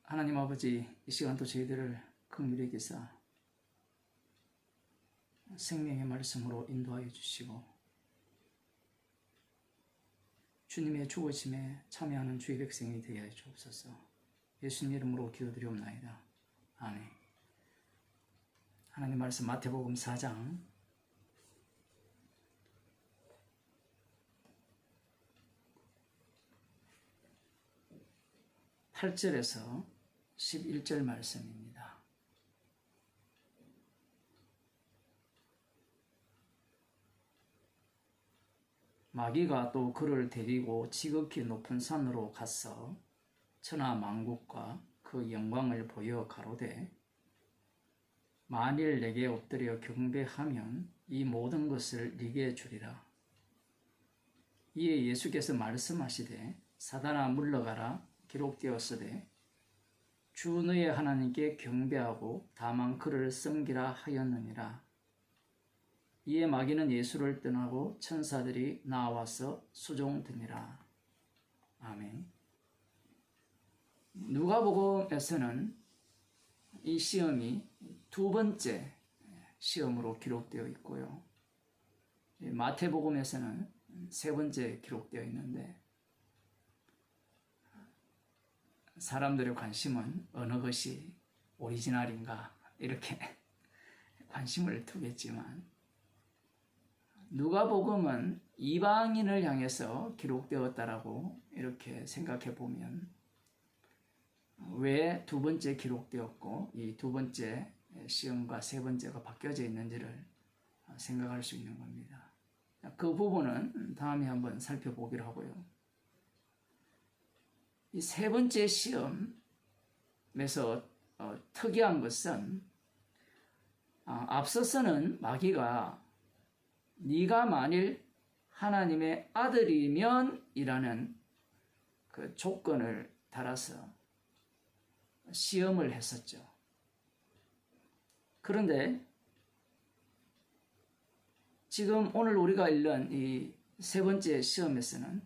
하나님 아버지, 이 시간도 저희들을 긍휼히 여기사 생명의 말씀으로 인도하여 주시고 주님의 죽으심에 참여하는 주의 백성이 되게 하여 주옵소서. 예수님 이름으로 기도드리옵나이다. 아멘. 하나님 말씀 마태복음 4장 8절에서 11절 말씀입니다. 마귀가 또 그를 데리고 지극히 높은 산으로 가서 천하 만국과 그 영광을 보여 가로되 만일 내게 엎드려 경배하면 이 모든 것을 네게 주리라. 이에 예수께서 말씀하시되 사단아 물러가라. 기록되었으되 주 너의 하나님께 경배하고 다만 그를 섬기라 하였느니라. 이에 마귀는 예수를 떠나고 천사들이 나와서 수종드니라. 아멘. 누가복음에서는 이 시험이 두 번째 시험으로 기록되어 있고요. 마태복음에서는 세 번째 기록되어 있는데 사람들의 관심은 어느 것이 오리지널인가 이렇게 관심을 두겠지만 누가복음은 이방인을 향해서 기록되었다라고 이렇게 생각해 보면 왜 두 번째 기록되었고 이 두 번째 시험과 세 번째가 바뀌어져 있는지를 생각할 수 있는 겁니다. 그 부분은 다음에 한번 살펴보기로 하고요. 이 세 번째 시험에서 특이한 것은 앞서서는 마귀가 네가 만일 하나님의 아들이면 이라는 그 조건을 달아서 시험을 했었죠. 그런데 지금 오늘 우리가 읽는 이 세 번째 시험에서는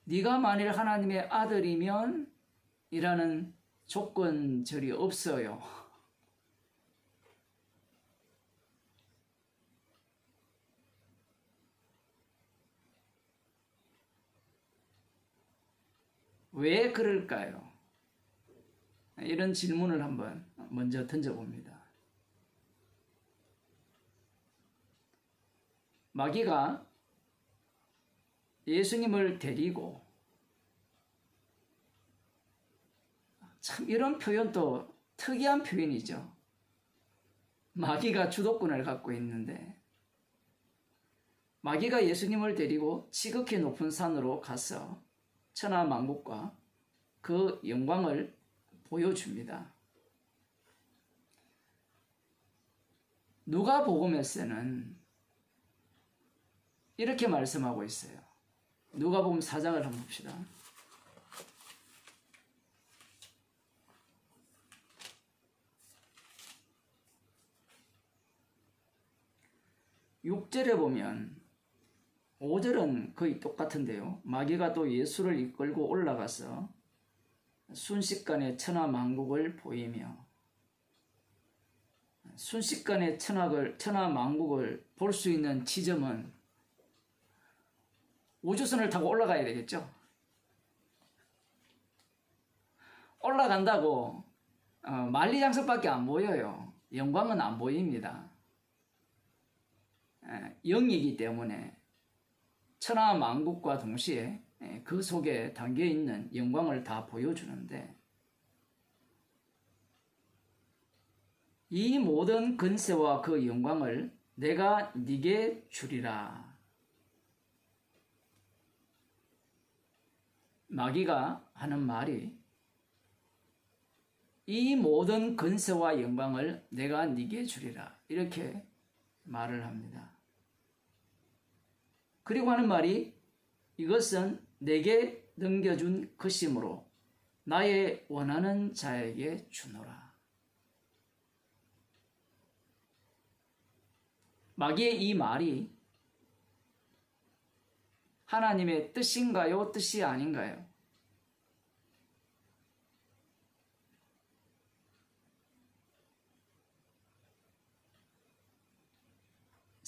네가 만일 하나님의 아들이면 이라는 조건절이 없어요. 왜 그럴까요? 이런 질문을 한번 먼저 던져봅니다. 마귀가 예수님을 데리고 참 이런 표현도 특이한 표현이죠. 마귀가 주도권을 갖고 있는데 마귀가 예수님을 데리고 지극히 높은 산으로 가서 천하 만국과 그 영광을 보여줍니다. 누가복음에서는 이렇게 말씀하고 있어요. 누가복음 4장을 한번 봅시다. 6절에 보면 5절은 거의 똑같은데요. 마귀가 또 예수를 이끌고 올라가서 순식간에 천하 만국을 보이며 순식간에 천하 만국을 볼 수 있는 지점은 우주선을 타고 올라가야 되겠죠. 올라간다고 만리장성밖에 안 보여요. 영광은 안 보입니다. 영이기 때문에 천하 만국과 동시에 그 속에 담겨있는 영광을 다 보여주는데 이 모든 권세와 그 영광을 내가 네게 주리라. 마귀가 하는 말이 이 모든 권세와 영광을 내가 네게 주리라 이렇게 말을 합니다. 그리고 하는 말이 이것은 내게 넘겨준 것이므로 나의 원하는 자에게 주노라. 마귀의 이 말이 하나님의 뜻인가요? 뜻이 아닌가요?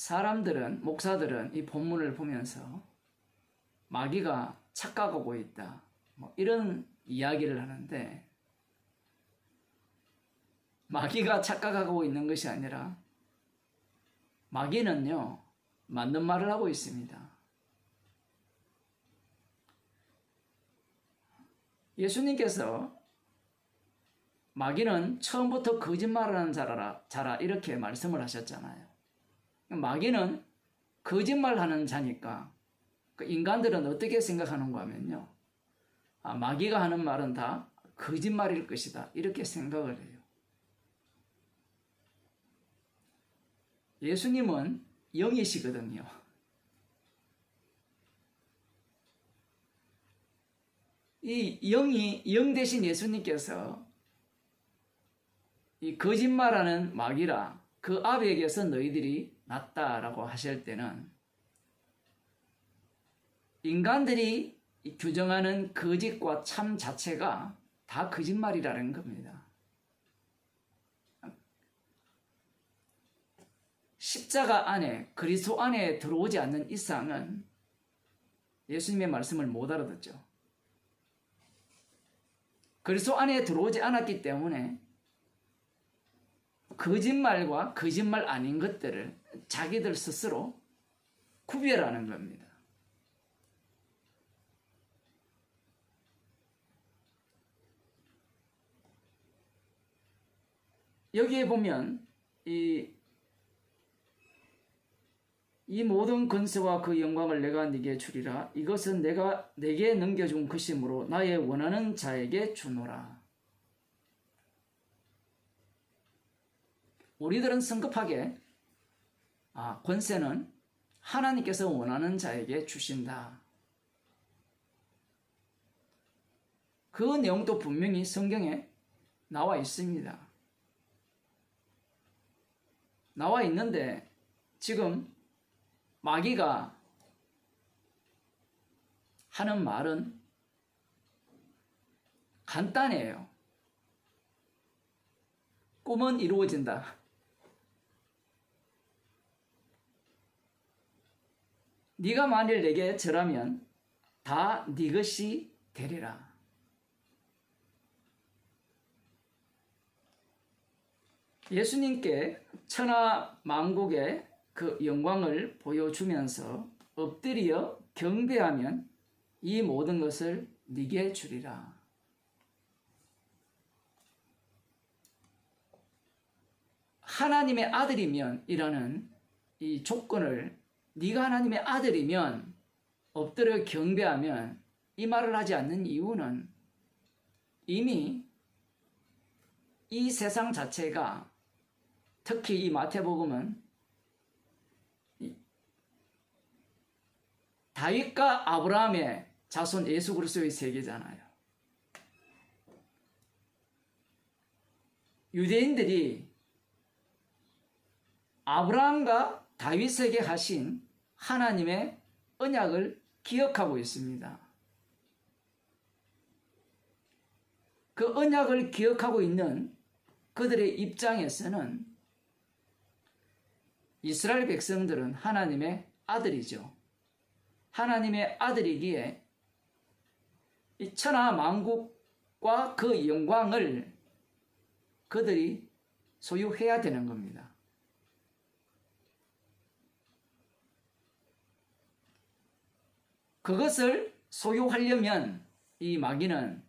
사람들은, 목사들은 이 본문을 보면서 마귀가 착각하고 있다, 뭐 이런 이야기를 하는데, 마귀가 착각하고 있는 것이 아니라 마귀는요, 맞는 말을 하고 있습니다. 예수님께서 마귀는 처음부터 거짓말하는 자라 이렇게 말씀을 하셨잖아요. 마귀는 거짓말하는 자니까 인간들은 어떻게 생각하는가 하면요, 마귀가 하는 말은 다 거짓말일 것이다 이렇게 생각을 해요. 예수님은 영이시거든요. 이 영 대신 예수님께서 이 거짓말하는 마귀라 그 아비에게서 너희들이 낫다라고 하실 때는 인간들이 규정하는 거짓과 참 자체가 다 거짓말이라는 겁니다. 십자가 안에, 그리스도 안에 들어오지 않는 이상은 예수님의 말씀을 못 알아듣죠. 그리스도 안에 들어오지 않았기 때문에 거짓말과 거짓말 아닌 것들을 자기들 스스로 구별하는 겁니다. 여기에 보면 이 모든 권세와 그 영광을 내가 네게 주리라. 이것은 내가 네게 넘겨준 것이므로 나의 원하는 자에게 주노라. 우리들은 성급하게 권세는 하나님께서 원하는 자에게 주신다. 그 내용도 분명히 성경에 나와 있습니다. 나와 있는데 지금 마귀가 하는 말은 간단해요. 꿈은 이루어진다. 네가 만일 내게 절하면 다 네 것이 되리라. 예수님께 천하 만국의 그 영광을 보여주면서 엎드려 경배하면 이 모든 것을 네게 주리라. 하나님의 아들이면 이라는 이 조건을, 네가 하나님의 아들이면 엎드려 경배하면, 이 말을 하지 않는 이유는 이미 이 세상 자체가, 특히 이 마태복음은 다윗과 아브라함의 자손 예수 그리스도의 세계잖아요. 유대인들이 아브라함과 다윗에게 하신 하나님의 언약을 기억하고 있습니다. 그 언약을 기억하고 있는 그들의 입장에서는 이스라엘 백성들은 하나님의 아들이죠. 하나님의 아들이기에 이 천하 만국과 그 영광을 그들이 소유해야 되는 겁니다. 그것을 소유하려면 이 마귀는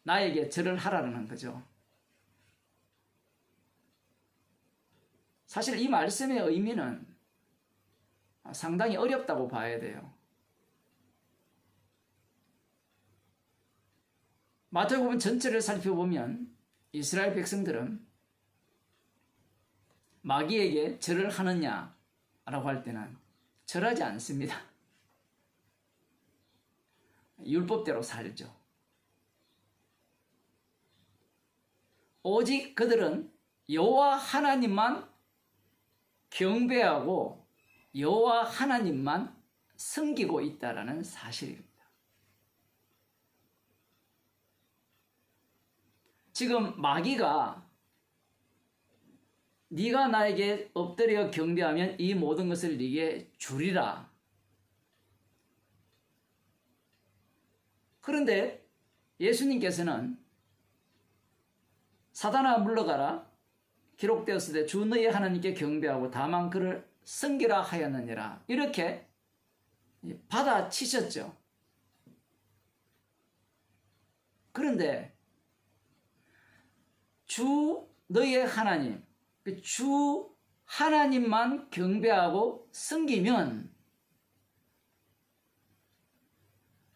나에게 절을 하라는 거죠. 사실 이 말씀의 의미는 상당히 어렵다고 봐야 돼요. 마태복음 전체를 살펴보면 이스라엘 백성들은 마귀에게 절을 하느냐라고 할 때는 절하지 않습니다. 율법대로 살죠. 오직 그들은 여호와 하나님만 경배하고 여호와 하나님만 섬기고 있다라는 사실입니다. 지금 마귀가 네가 나에게 엎드려 경배하면 이 모든 것을 네게 주리라. 그런데 예수님께서는 사단아 물러가라, 기록되었을 때 주 너희 하나님께 경배하고 다만 그를 섬기라 하였느니라, 이렇게 받아치셨죠. 그런데 주 너희의 하나님, 주 하나님만 경배하고 섬기면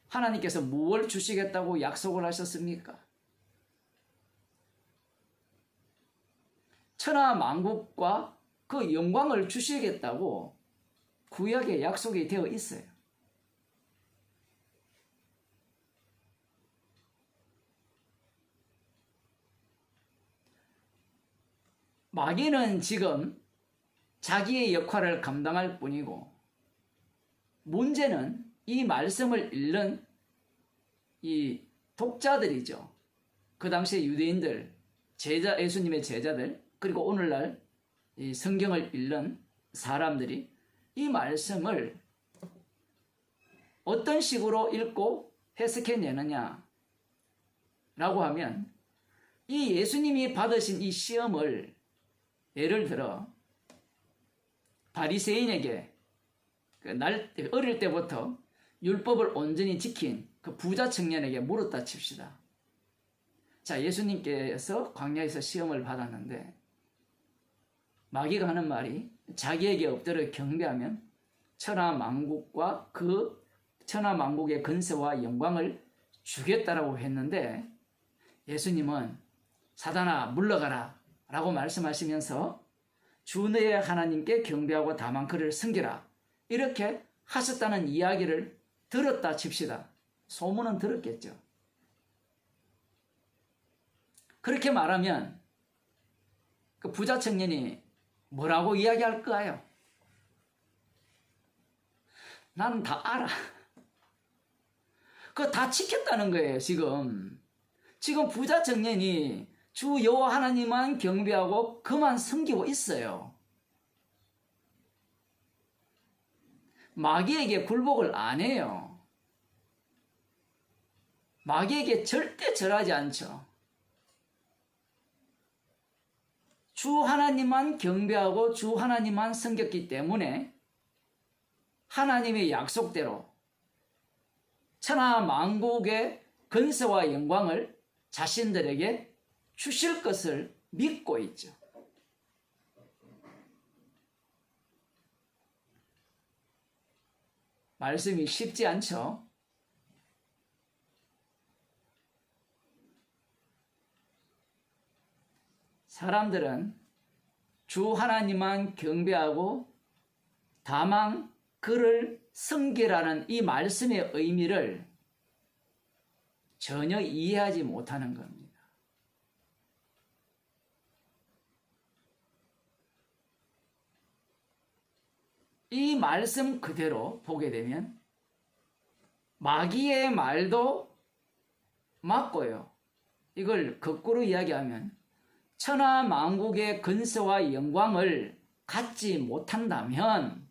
하나님께서 무엇을 주시겠다고 약속을 하셨습니까? 천하 만국과 그 영광을 주시겠다고 구약에 약속이 되어 있어요. 마귀는 지금 자기의 역할을 감당할 뿐이고, 문제는 이 말씀을 읽는 이 독자들이죠. 그 당시에 유대인들, 예수님의 제자들, 그리고 오늘날 이 성경을 읽는 사람들이 이 말씀을 어떤 식으로 읽고 해석해내느냐 라고 하면, 이 예수님이 받으신 이 시험을 예를 들어 바리새인에게 어릴 때부터 율법을 온전히 지킨 그 부자 청년에게 물었다 칩시다. 자, 예수님께서 광야에서 시험을 받았는데 마귀가 하는 말이 자기에게 엎드려 경배하면 천하 만국과 그 천하 만국의 근세와 영광을 주겠다라고 했는데, 예수님은 사단아 물러가라 라고 말씀하시면서 주 너의 하나님께 경배하고 다만 그를 섬기라, 이렇게 하셨다는 이야기를 들었다 칩시다. 소문은 들었겠죠. 그렇게 말하면 그 부자 청년이 뭐라고 이야기할까요? 나는 다 알아. 그거 다 지켰다는 거예요. 지금 부자 청년이 주 여호와 하나님만 경배하고 그만 섬기고 있어요. 마귀에게 굴복을 안 해요. 마귀에게 절대 절하지 않죠. 주 하나님만 경배하고 주 하나님만 섬겼기 때문에 하나님의 약속대로 천하 만국의 근세와 영광을 자신들에게 주실 것을 믿고 있죠. 말씀이 쉽지 않죠? 사람들은 주 하나님만 경배하고 다만 그를 섬기라는 이 말씀의 의미를 전혀 이해하지 못하는 겁니다. 이 말씀 그대로 보게 되면 마귀의 말도 맞고요. 이걸 거꾸로 이야기하면 천하 만국의 근세와 영광을 갖지 못한다면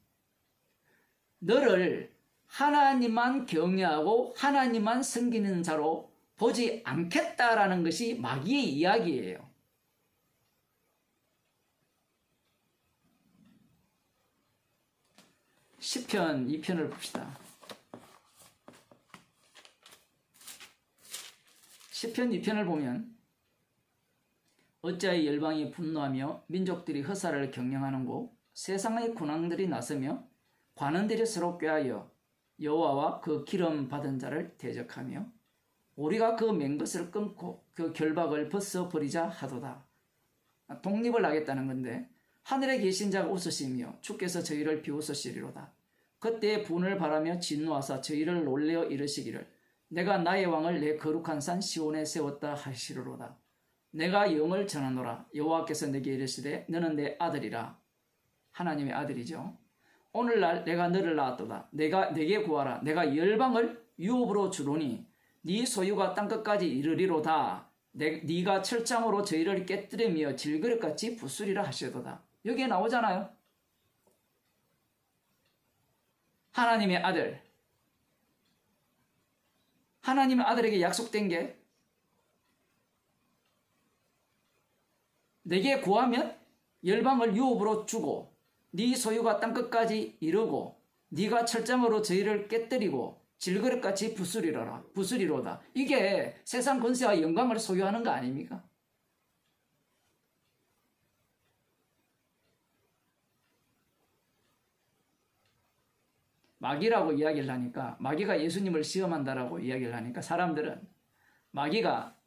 너를 하나님만 경외하고 하나님만 섬기는 자로 보지 않겠다라는 것이 마귀의 이야기예요. 시편 2편을 봅시다. 시편 2편을 보면 어찌하여 열방이 분노하며 민족들이 허사를 경영하는고 세상의 군왕들이 나서며 관원들이 서로 꾀하여 여호와와 그 기름 받은 자를 대적하며 우리가 그 맹것을 끊고 그 결박을 벗어버리자 하도다. 독립을 하겠다는 건데 하늘에 계신 자가 웃으시며 주께서 저희를 비웃으시리로다. 그때 분을 바라며 진노하사 저희를 놀래어 이르시기를 내가 나의 왕을 내 거룩한 산 시온에 세웠다 하시리로다. 내가 영을 전하노라. 여호와께서 내게 이르시되 너는 내 아들이라. 하나님의 아들이죠. 오늘날 내가 너를 낳았도다. 내게 구하라. 내가 열방을 유업으로 주노니 네 소유가 땅끝까지 이르리로다. 네가 철장으로 저희를 깨뜨리며 질그릇같이 부수리라 하시도다. 여기에 나오잖아요. 하나님의 아들. 하나님의 아들에게 약속된 게 내게 구하면 열방을 유업으로 주고 네 소유가 땅끝까지 이르고 네가 철장으로 저희를 깨뜨리고 질그릇같이 부수리로다. 이게 세상 권세와 영광을 소유하는 거 아닙니까? 마귀라고 이야기를 하니까, 마귀가 예수님을 시험한다라고 이야기를 하니까 사람들은 마귀가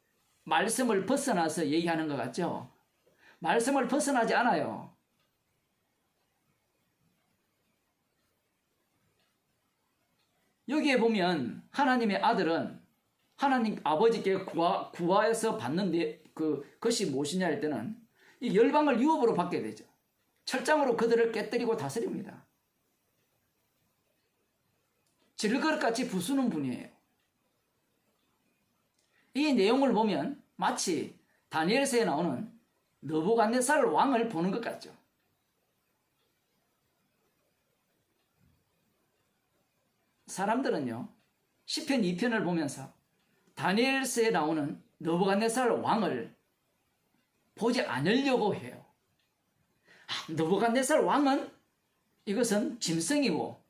말씀을 벗어나서 얘기하는 것 같죠? 말씀을 벗어나지 않아요. 여기에 보면 하나님의 아들은 하나님 아버지께 구하에서 받는 것이 무엇이냐 할 때는 이 열방을 유업으로 받게 되죠. 철장으로 그들을 깨뜨리고 다스립니다. 질그릇같이 부수는 분이에요. 이 내용을 보면 마치 다니엘서에 나오는 느부갓네살 왕을 보는 것 같죠. 사람들은요, 시편 2편을 보면서 다니엘서에 나오는 느부갓네살 왕을 보지 않으려고 해요. 느부갓네살 왕은 이것은 짐승이고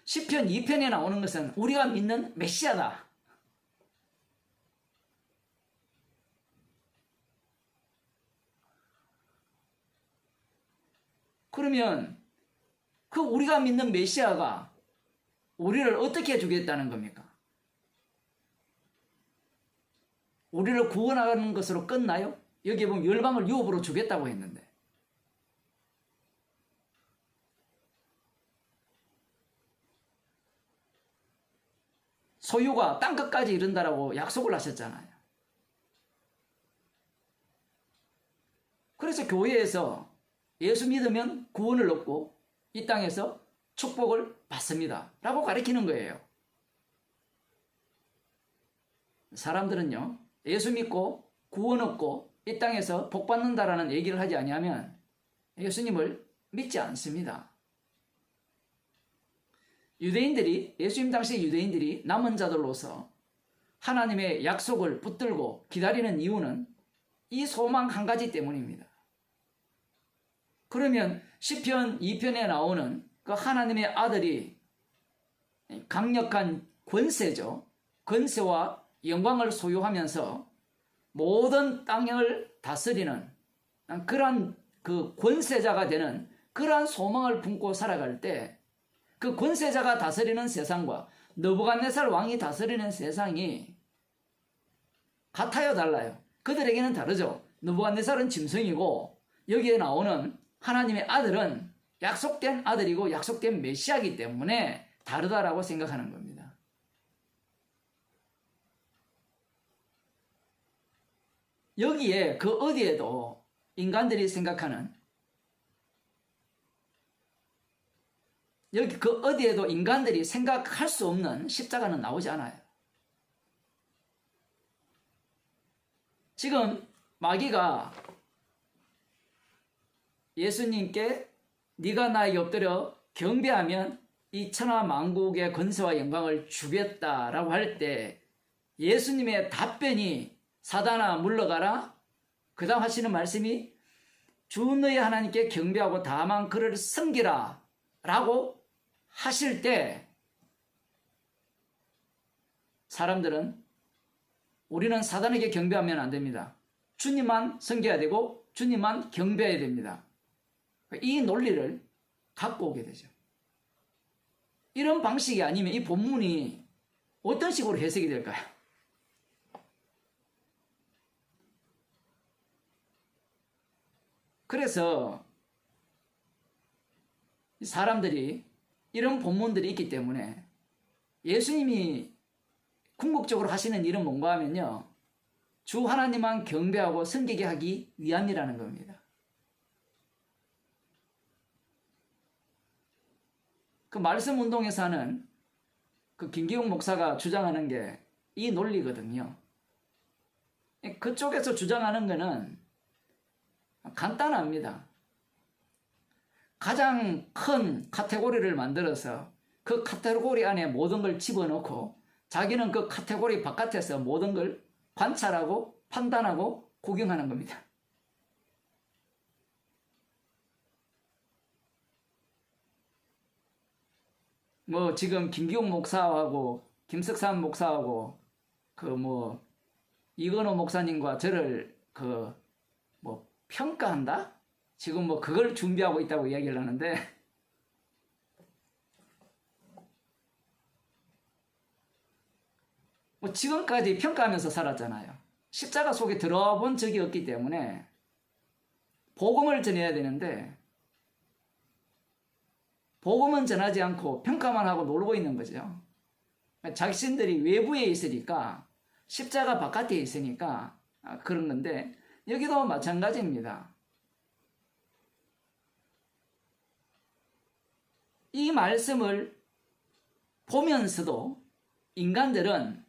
시편 2편에 나오는 것은 우리가 믿는 메시아다. 그러면 그 우리가 믿는 메시아가 우리를 어떻게 해주겠다는 겁니까? 우리를 구원하는 것으로 끝나요? 여기에 보면 열방을 유업으로 주겠다고 했는데, 소유가 땅끝까지 이른다라고 약속을 하셨잖아요. 그래서 교회에서 예수 믿으면 구원을 얻고 이 땅에서 축복을 받습니다 라고 가르치는 거예요. 사람들은요, 예수 믿고 구원 얻고 이 땅에서 복 받는다라는 얘기를 하지 아니하면 예수님을 믿지 않습니다. 예수님 당시 유대인들이 남은 자들로서 하나님의 약속을 붙들고 기다리는 이유는 이 소망 한 가지 때문입니다. 그러면 시편 2편에 나오는 그 하나님의 아들이 강력한 권세죠. 권세와 영광을 소유하면서 모든 땅을 다스리는 그러한 그 권세자가 되는 그러한 소망을 품고 살아갈 때 그 권세자가 다스리는 세상과 느부갓네살 왕이 다스리는 세상이 같아요, 달라요? 그들에게는 다르죠. 느부갓네살은 짐승이고 여기에 나오는 하나님의 아들은 약속된 아들이고 약속된 메시아이기 때문에 다르다라고 생각하는 겁니다. 여기에 그 어디에도 인간들이 생각하는, 여기 그 어디에도 인간들이 생각할 수 없는 십자가는 나오지 않아요. 지금 마귀가 예수님께 네가 나에게 엎드려 경배하면 이 천하 만국의 권세와 영광을 주겠다라고 할 때 예수님의 답변이 사단아 물러가라. 그 다음 하시는 말씀이 주 너희 하나님께 경배하고 다만 그를 섬기라 라고 하실 때 사람들은 우리는 사단에게 경배하면 안 됩니다. 주님만 섬겨야 되고 주님만 경배해야 됩니다. 이 논리를 갖고 오게 되죠. 이런 방식이 아니면 이 본문이 어떤 식으로 해석이 될까요? 그래서 사람들이 이런 본문들이 있기 때문에 예수님이 궁극적으로 하시는 일은 뭔가 하면요, 주 하나님만 경배하고 섬기게 하기 위함이라는 겁니다. 그 말씀 운동에서 하는 그 김기웅 목사가 주장하는 게 이 논리거든요. 그쪽에서 주장하는 것은 간단합니다. 가장 큰 카테고리를 만들어서 그 카테고리 안에 모든 걸 집어넣고 자기는 그 카테고리 바깥에서 모든 걸 관찰하고 판단하고 구경하는 겁니다. 뭐 지금 김기웅 목사하고 김석삼 목사하고 그 뭐 이건호 목사님과 저를 그 뭐 평가한다? 지금 뭐 그걸 준비하고 있다고 이야기를 하는데 뭐 지금까지 평가하면서 살았잖아요. 십자가 속에 들어와 본 적이 없기 때문에 복음을 전해야 되는데 복음은 전하지 않고 평가만 하고 놀고 있는 거죠. 자신들이 외부에 있으니까 십자가 바깥에 있으니까 그런 건데 여기도 마찬가지입니다. 이 말씀을 보면서도 인간들은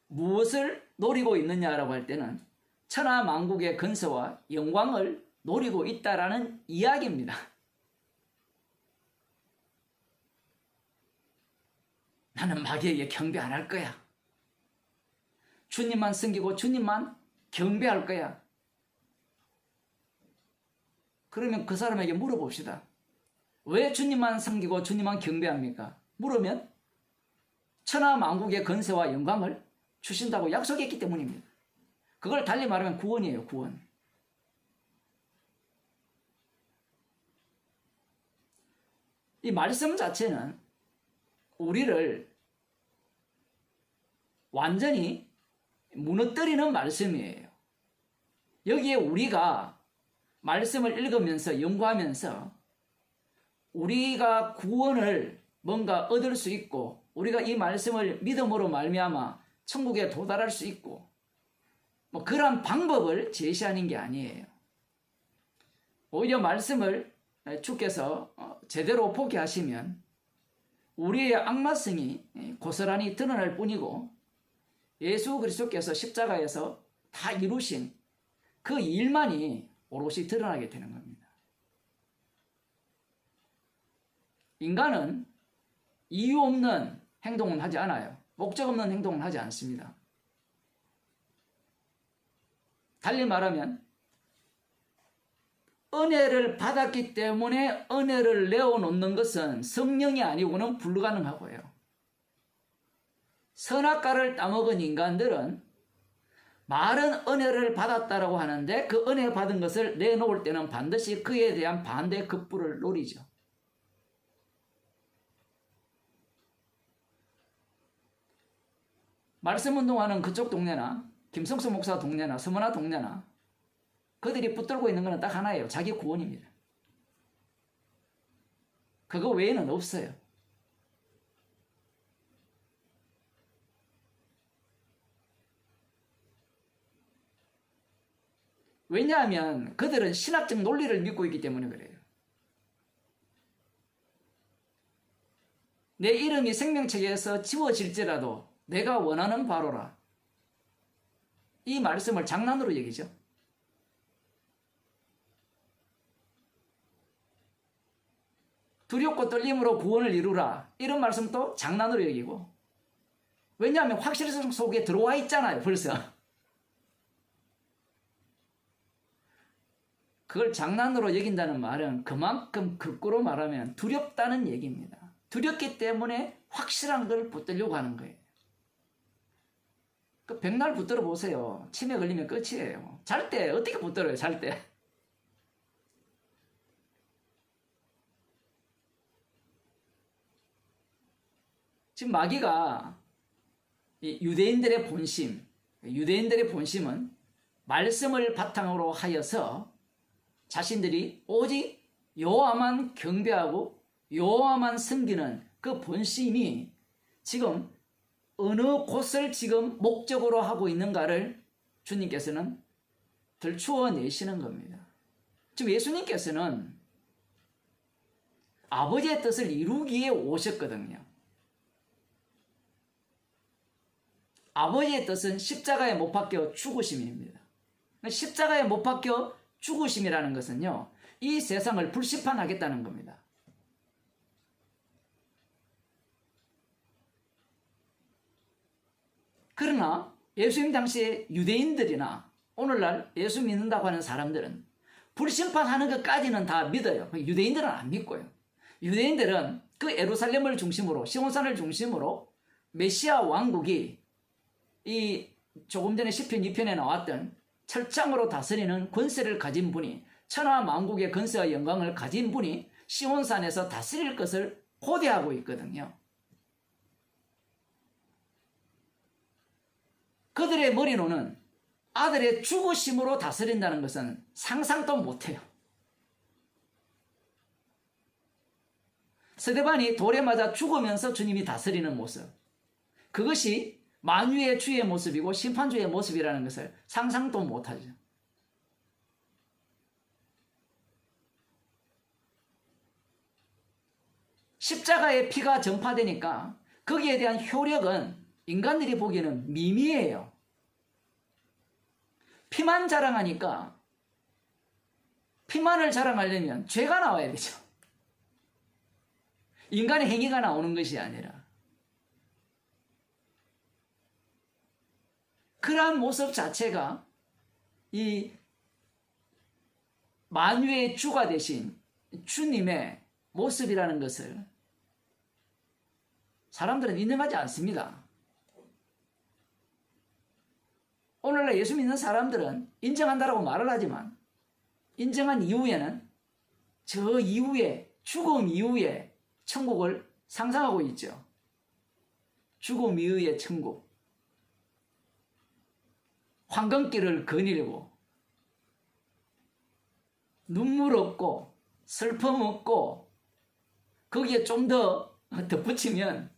무엇을 노리고 있느냐라고 할 때는 천하만국의 근세와 영광을 노리고 있다라는 이야기입니다. 나는 마귀에게 경배 안 할 거야. 주님만 섬기고 주님만 경배할 거야. 그러면 그 사람에게 물어봅시다. 왜 주님만 섬기고 주님만 경배합니까? 물으면 천하만국의 건세와 영광을 주신다고 약속했기 때문입니다. 그걸 달리 말하면 구원이에요. 구원. 이 말씀 자체는 우리를 완전히 무너뜨리는 말씀이에요. 여기에 우리가 말씀을 읽으면서 연구하면서 우리가 구원을 뭔가 얻을 수 있고 우리가 이 말씀을 믿음으로 말미암아 천국에 도달할 수 있고 뭐 그런 방법을 제시하는 게 아니에요. 오히려 말씀을 주께서 제대로 보게 하시면 우리의 악마성이 고스란히 드러날 뿐이고 예수 그리스도께서 십자가에서 다 이루신 그 일만이 오롯이 드러나게 되는 겁니다. 인간은 이유 없는 행동은 하지 않아요. 목적 없는 행동은 하지 않습니다. 달리 말하면 은혜를 받았기 때문에 은혜를 내어놓는 것은 성령이 아니고는 불가능하고요. 선악과를 따먹은 인간들은 말은 은혜를 받았다라고 하는데 그 은혜 받은 것을 내놓을 때는 반드시 그에 대한 반대 급부를 노리죠. 말씀운동하는 그쪽 동네나 김성수 목사 동네나 서문화 동네나 그들이 붙들고 있는 것은 딱 하나예요. 자기 구원입니다. 그거 외에는 없어요. 왜냐하면 그들은 신학적 논리를 믿고 있기 때문에 그래요. 내 이름이 생명책에서 지워질지라도 내가 원하는 바로라. 이 말씀을 장난으로 여기죠. 두렵고 떨림으로 구원을 이루라. 이런 말씀도 장난으로 여기고. 왜냐하면 확실성 속에 들어와 있잖아요. 벌써. 그걸 장난으로 여긴다는 말은 그만큼 거꾸로 말하면 두렵다는 얘기입니다. 두렵기 때문에 확실한 걸 붙들려고 하는 거예요. 그 백날 붙들어 보세요. 치매 걸리면 끝이에요. 잘 때 어떻게 붙들어요? 잘 때. 지금 마귀가 유대인들의 본심은 말씀을 바탕으로 하여서 자신들이 오직 여호와만 경배하고 여호와만 섬기는 그 본심이 지금 어느 곳을 지금 목적으로 하고 있는가를 주님께서는 들추어 내시는 겁니다. 지금 예수님께서는 아버지의 뜻을 이루기에 오셨거든요. 아버지의 뜻은 십자가에 못 박혀 죽으심입니다. 십자가에 못 박혀 죽으심이라는 것은요, 이 세상을 불심판하겠다는 겁니다. 그러나 예수님 당시에 유대인들이나 오늘날 예수 믿는다고 하는 사람들은 불심판하는 것까지는 다 믿어요. 유대인들은 안 믿고요. 유대인들은 그 예루살렘을 중심으로, 시온산을 중심으로 메시아 왕국이 이 조금 전에 시편 2편에 나왔던 철장으로 다스리는 권세를 가진 분이, 천하 만국의 권세와 영광을 가진 분이 시온산에서 다스릴 것을 고대하고 있거든요. 그들의 머리로는 아들의 죽으심으로 다스린다는 것은 상상도 못해요. 스데반이 돌에 맞아 죽으면서 주님이 다스리는 모습, 그것이 만유의 주의 모습이고 심판주의 모습이라는 것을 상상도 못하죠. 십자가의 피가 전파되니까 거기에 대한 효력은 인간들이 보기에는 미미해요. 피만 자랑하니까, 피만을 자랑하려면 죄가 나와야 되죠. 인간의 행위가 나오는 것이 아니라. 그러한 모습 자체가 이 만유의 주가 되신 주님의 모습이라는 것을 사람들은 인정하지 않습니다. 오늘날 예수 믿는 사람들은 인정한다라고 말을 하지만, 인정한 이후에는 저 이후에, 죽음 이후에 천국을 상상하고 있죠. 죽음 이후의 천국. 황금길을 거닐고 눈물 없고 슬픔 없고, 거기에 좀 더 덧붙이면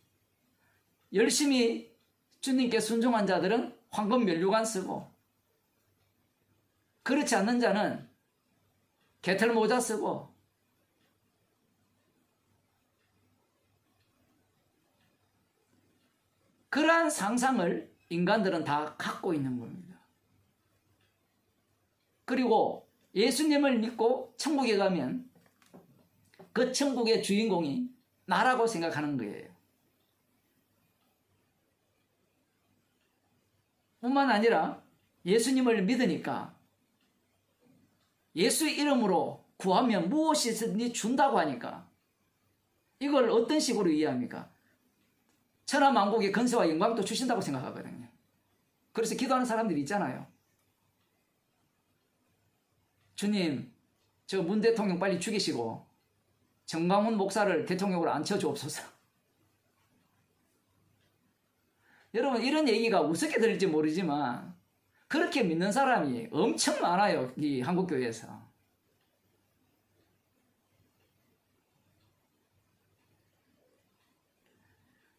열심히 주님께 순종한 자들은 황금 면류관 쓰고, 그렇지 않는 자는 개털 모자 쓰고, 그러한 상상을 인간들은 다 갖고 있는 겁니다. 그리고 예수님을 믿고 천국에 가면 그 천국의 주인공이 나라고 생각하는 거예요. 뿐만 아니라 예수님을 믿으니까 예수 이름으로 구하면 무엇이든지 준다고 하니까 이걸 어떤 식으로 이해합니까? 천하만국의 권세와 영광도 주신다고 생각하거든요. 그래서 기도하는 사람들이 있잖아요. 주님, 저 문 대통령 빨리 죽이시고 정광훈 목사를 대통령으로 앉혀주옵소서. 여러분, 이런 얘기가 우습게 들릴지 모르지만 그렇게 믿는 사람이 엄청 많아요. 이 한국교회에서.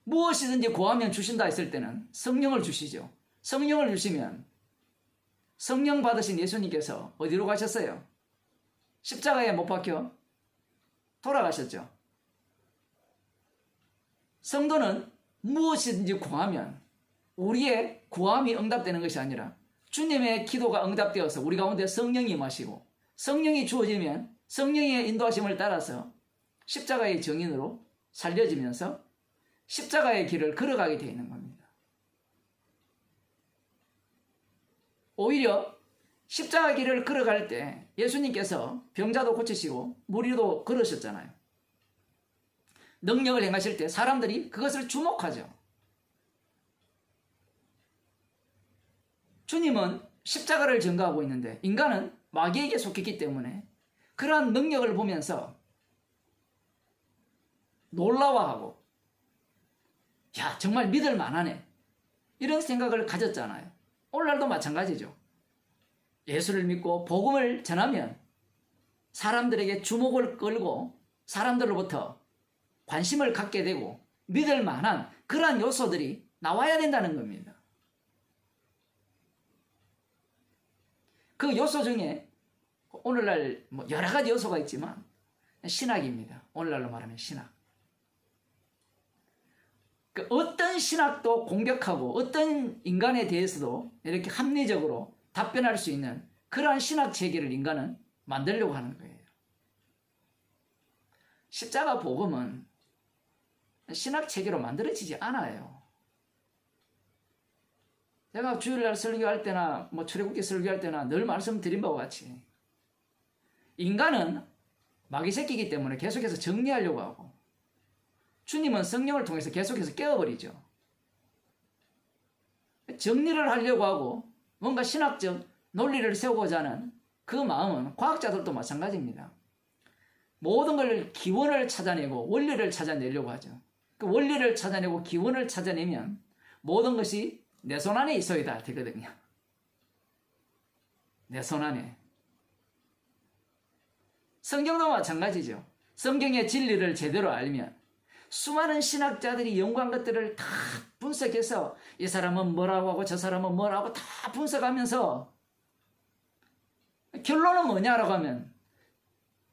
무엇이든지 구하면 주신다 했을 때는 성령을 주시죠. 성령을 주시면 성령 받으신 예수님께서 어디로 가셨어요? 십자가에 못 박혀 돌아가셨죠. 성도는 무엇이든지 구하면 우리의 구함이 응답되는 것이 아니라 주님의 기도가 응답되어서 우리 가운데 성령이 임하시고, 성령이 주어지면 성령의 인도하심을 따라서 십자가의 증인으로 살려지면서 십자가의 길을 걸어가게 되어 있는 겁니다. 오히려 십자가 길을 걸어갈 때 예수님께서 병자도 고치시고 무리도 걸으셨잖아요. 능력을 행하실 때 사람들이 그것을 주목하죠. 주님은 십자가를 전가하고 있는데 인간은 마귀에게 속했기 때문에 그러한 능력을 보면서 놀라워하고, 야, 정말 믿을 만하네, 이런 생각을 가졌잖아요. 오늘날도 마찬가지죠. 예수를 믿고 복음을 전하면 사람들에게 주목을 끌고 사람들로부터 관심을 갖게 되고 믿을 만한 그러한 요소들이 나와야 된다는 겁니다. 그 요소 중에 오늘날 여러 가지 요소가 있지만 신학입니다. 오늘날로 말하면 신학. 그 어떤 신학도 공격하고 어떤 인간에 대해서도 이렇게 합리적으로 답변할 수 있는 그러한 신학 체계를 인간은 만들려고 하는 거예요. 십자가 복음은 신학 체계로 만들어지지 않아요. 제가 주일날 설교할 때나 출애굽기 설교할 때나 늘 말씀드린 바와 같이 인간은 마귀 새끼이기 때문에 계속해서 정리하려고 하고 주님은 성령을 통해서 계속해서 깨워버리죠. 정리를 하려고 하고 뭔가 신학적 논리를 세우고자 하는 그 마음은 과학자들도 마찬가지입니다. 모든 걸 기원을 찾아내고 원리를 찾아내려고 하죠. 그 원리를 찾아내고 기원을 찾아내면 모든 것이 내 손 안에 있어야 되거든요. 내 손 안에. 성경도 마찬가지죠. 성경의 진리를 제대로 알면 수많은 신학자들이 연구한 것들을 다 분석해서 이 사람은 뭐라고 하고 저 사람은 뭐라고 다 분석하면서 결론은 뭐냐라고 하면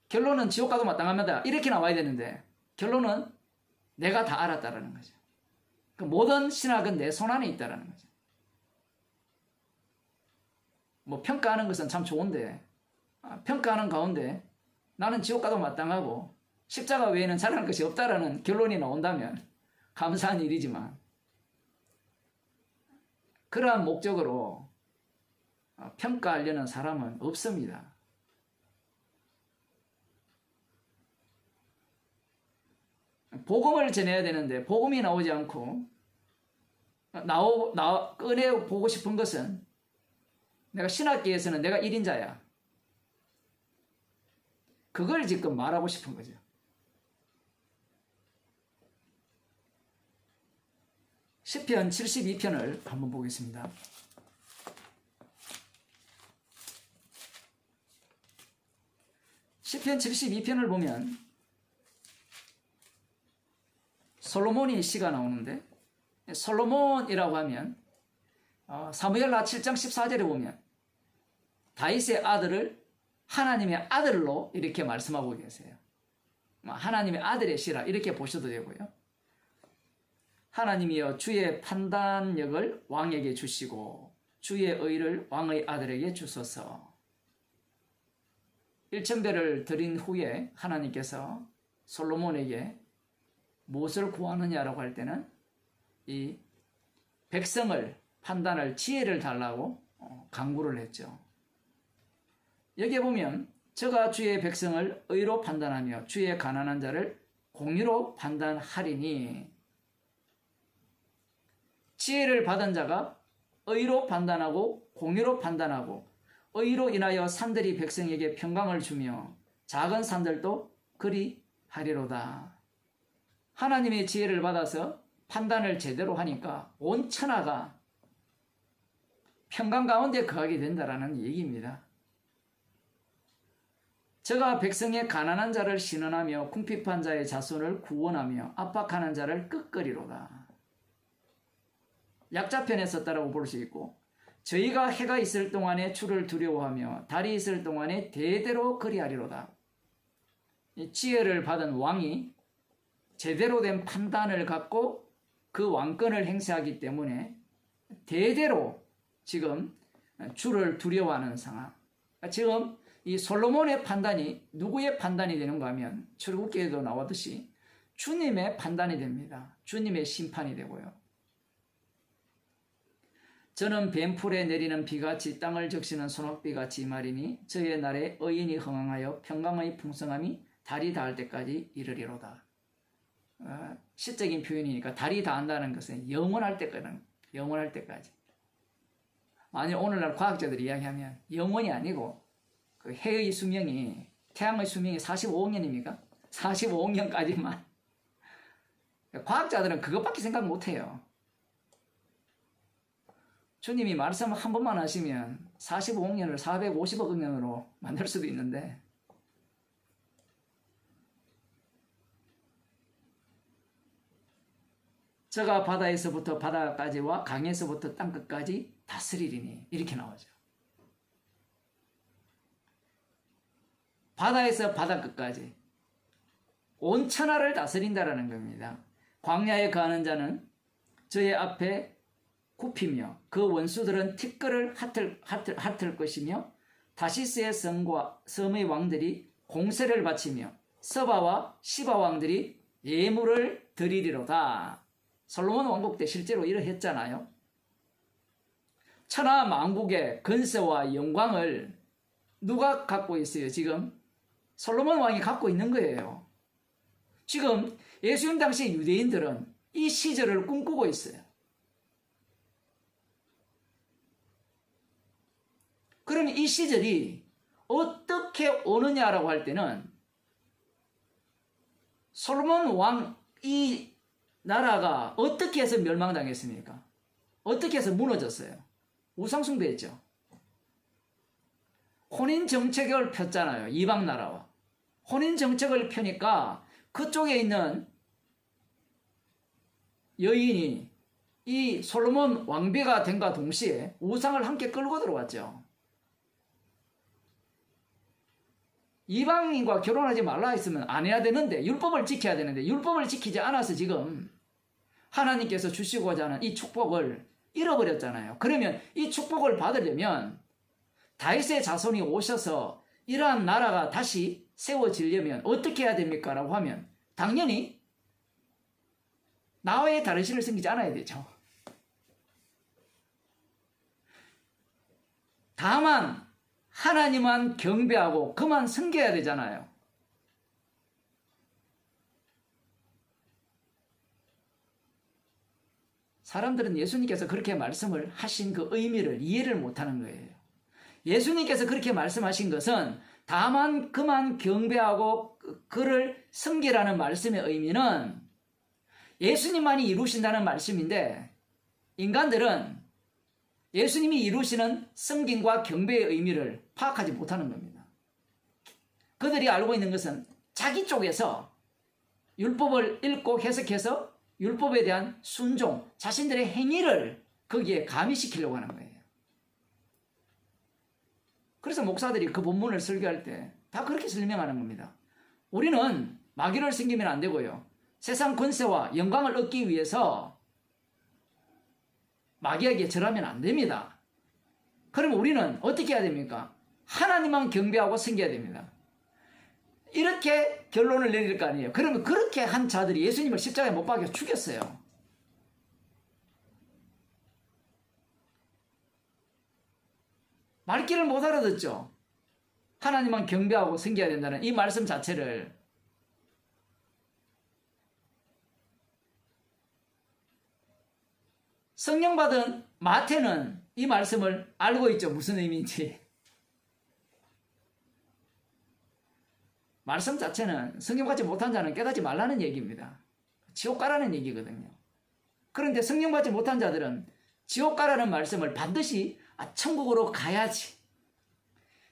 결론은 지옥 가도 마땅합니다. 이렇게 나와야 되는데 결론은 내가 다 알았다라는 거죠. 그 모든 신학은 내 손 안에 있다라는 거죠. 평가하는 것은 참 좋은데 평가하는 가운데 나는 지옥 가도 마땅하고 십자가 외에는 잘할 것이 없다라는 결론이 나온다면 감사한 일이지만 그러한 목적으로 평가하려는 사람은 없습니다. 복음을 전해야 되는데 복음이 나오지 않고 꺼내보고 싶은 것은 내가 신학계에서는 내가 1인자야. 그걸 지금 말하고 싶은 거죠. 시편 72편을 한번 보겠습니다. 시편 72편을 보면 솔로몬이 시가 나오는데 솔로몬이라고 하면 사무엘하 7장 14절에 보면 다윗의 아들을 하나님의 아들로 이렇게 말씀하고 계세요. 하나님의 아들의 시라 이렇게 보셔도 되고요. 하나님이여 주의 판단력을 왕에게 주시고 주의 의를 왕의 아들에게 주소서. 일천배를 드린 후에 하나님께서 솔로몬에게 무엇을 구하느냐라고 할 때는 이 백성을 판단할 지혜를 달라고 간구를 했죠. 여기에 보면 저가 주의 백성을 의로 판단하며 주의 가난한 자를 공의로 판단하리니 지혜를 받은 자가 의로 판단하고 공의로 판단하고 의로 인하여 산들이 백성에게 평강을 주며 작은 산들도 그리 하리로다. 하나님의 지혜를 받아서 판단을 제대로 하니까 온 천하가 평강 가운데 거하게 된다라는 얘기입니다. 저가 백성의 가난한 자를 신원하며 궁핍한 자의 자손을 구원하며 압박하는 자를 끄끄리로다. 약자편에 썼다라고 볼 수 있고 저희가 해가 있을 동안에 주를 두려워하며 달이 있을 동안에 대대로 그리하리로다. 이 지혜를 받은 왕이 제대로 된 판단을 갖고 그 왕권을 행사하기 때문에 대대로 지금 주를 두려워하는 상황. 지금 이 솔로몬의 판단이 누구의 판단이 되는가 하면 출애굽기에도 나오듯이 주님의 판단이 됩니다. 주님의 심판이 되고요. 저는 뱀풀에 내리는 비같이 땅을 적시는 소낙비같이 말이니 저의 날에 의인이 흥황하여 평강의 풍성함이 달이 닿을 때까지 이르리로다. 시적인 표현이니까 달이 닿는다는 것은 영원할 때까지. 만약 오늘날 과학자들이 이야기하면 영원이 아니고 그 해의 수명이 태양의 수명이 45억 년입니까? 45억 년까지만. 과학자들은 그것밖에 생각 못해요. 주님이 말씀 한 번만 하시면 45억 년을 450억 년으로 만들 수도 있는데 저가 바다에서부터 바다까지와 강에서부터 땅끝까지 다스리리니 이렇게 나오죠. 바다에서 바다끝까지 온 천하를 다스린다라는 겁니다. 광야에 거하는 자는 저의 앞에 굽히며 그 원수들은 티끌을 핥을 것이며 다시스의 섬의 왕들이 공세를 바치며 서바와 시바 왕들이 예물을 드리리로다. 솔로몬 왕국 때 실제로 이러했잖아요. 천하 만국의 근세와 영광을 누가 갖고 있어요? 지금 솔로몬 왕이 갖고 있는 거예요. 지금 예수님 당시 유대인들은 이 시절을 꿈꾸고 있어요. 그러면 이 시절이 어떻게 오느냐라고 할 때는 솔로몬 왕 이 나라가 어떻게 해서 멸망당했습니까? 어떻게 해서 무너졌어요? 우상숭배했죠. 혼인 정책을 폈잖아요. 이방 나라와. 혼인 정책을 펴니까 그쪽에 있는 여인이 이 솔로몬 왕비가 된과 동시에 우상을 함께 끌고 들어왔죠. 이방인과 결혼하지 말라 했으면 안 해야 되는데, 율법을 지켜야 되는데 율법을 지키지 않아서 지금 하나님께서 주시고자 하는 이 축복을 잃어버렸잖아요. 그러면 이 축복을 받으려면 다윗의 자손이 오셔서 이러한 나라가 다시 세워지려면 어떻게 해야 됩니까? 라고 하면 당연히 나와의 다른 신을 섬기지 않아야 되죠. 다만 하나님만 경배하고 그만 섬겨야 되잖아요. 사람들은 예수님께서 그렇게 말씀을 하신 그 의미를 이해를 못하는 거예요. 예수님께서 그렇게 말씀하신 것은 다만 그만 경배하고 그를 섬기라는 말씀의 의미는 예수님만이 이루신다는 말씀인데, 인간들은 예수님이 이루시는 섬김과 경배의 의미를 파악하지 못하는 겁니다. 그들이 알고 있는 것은 자기 쪽에서 율법을 읽고 해석해서 율법에 대한 순종, 자신들의 행위를 거기에 가미시키려고 하는 거예요. 그래서 목사들이 그 본문을 설교할 때 다 그렇게 설명하는 겁니다. 우리는 마귀를 섬기면 안 되고요. 세상 권세와 영광을 얻기 위해서 마귀에게 절하면 안 됩니다. 그럼 우리는 어떻게 해야 됩니까? 하나님만 경배하고 섬겨야 됩니다. 이렇게 결론을 내릴 거 아니에요. 그러면 그렇게 한 자들이 예수님을 십자가에 못 박여 죽였어요. 말귀를 못 알아듣죠. 하나님만 경배하고 섬겨야 된다는 이 말씀 자체를. 성령 받은 마태는 이 말씀을 알고 있죠. 무슨 의미인지. 말씀 자체는 성령 받지 못한 자는 깨닫지 말라는 얘기입니다. 지옥 가라는 얘기거든요. 그런데 성령 받지 못한 자들은 지옥 가라는 말씀을 반드시 천국으로 가야지.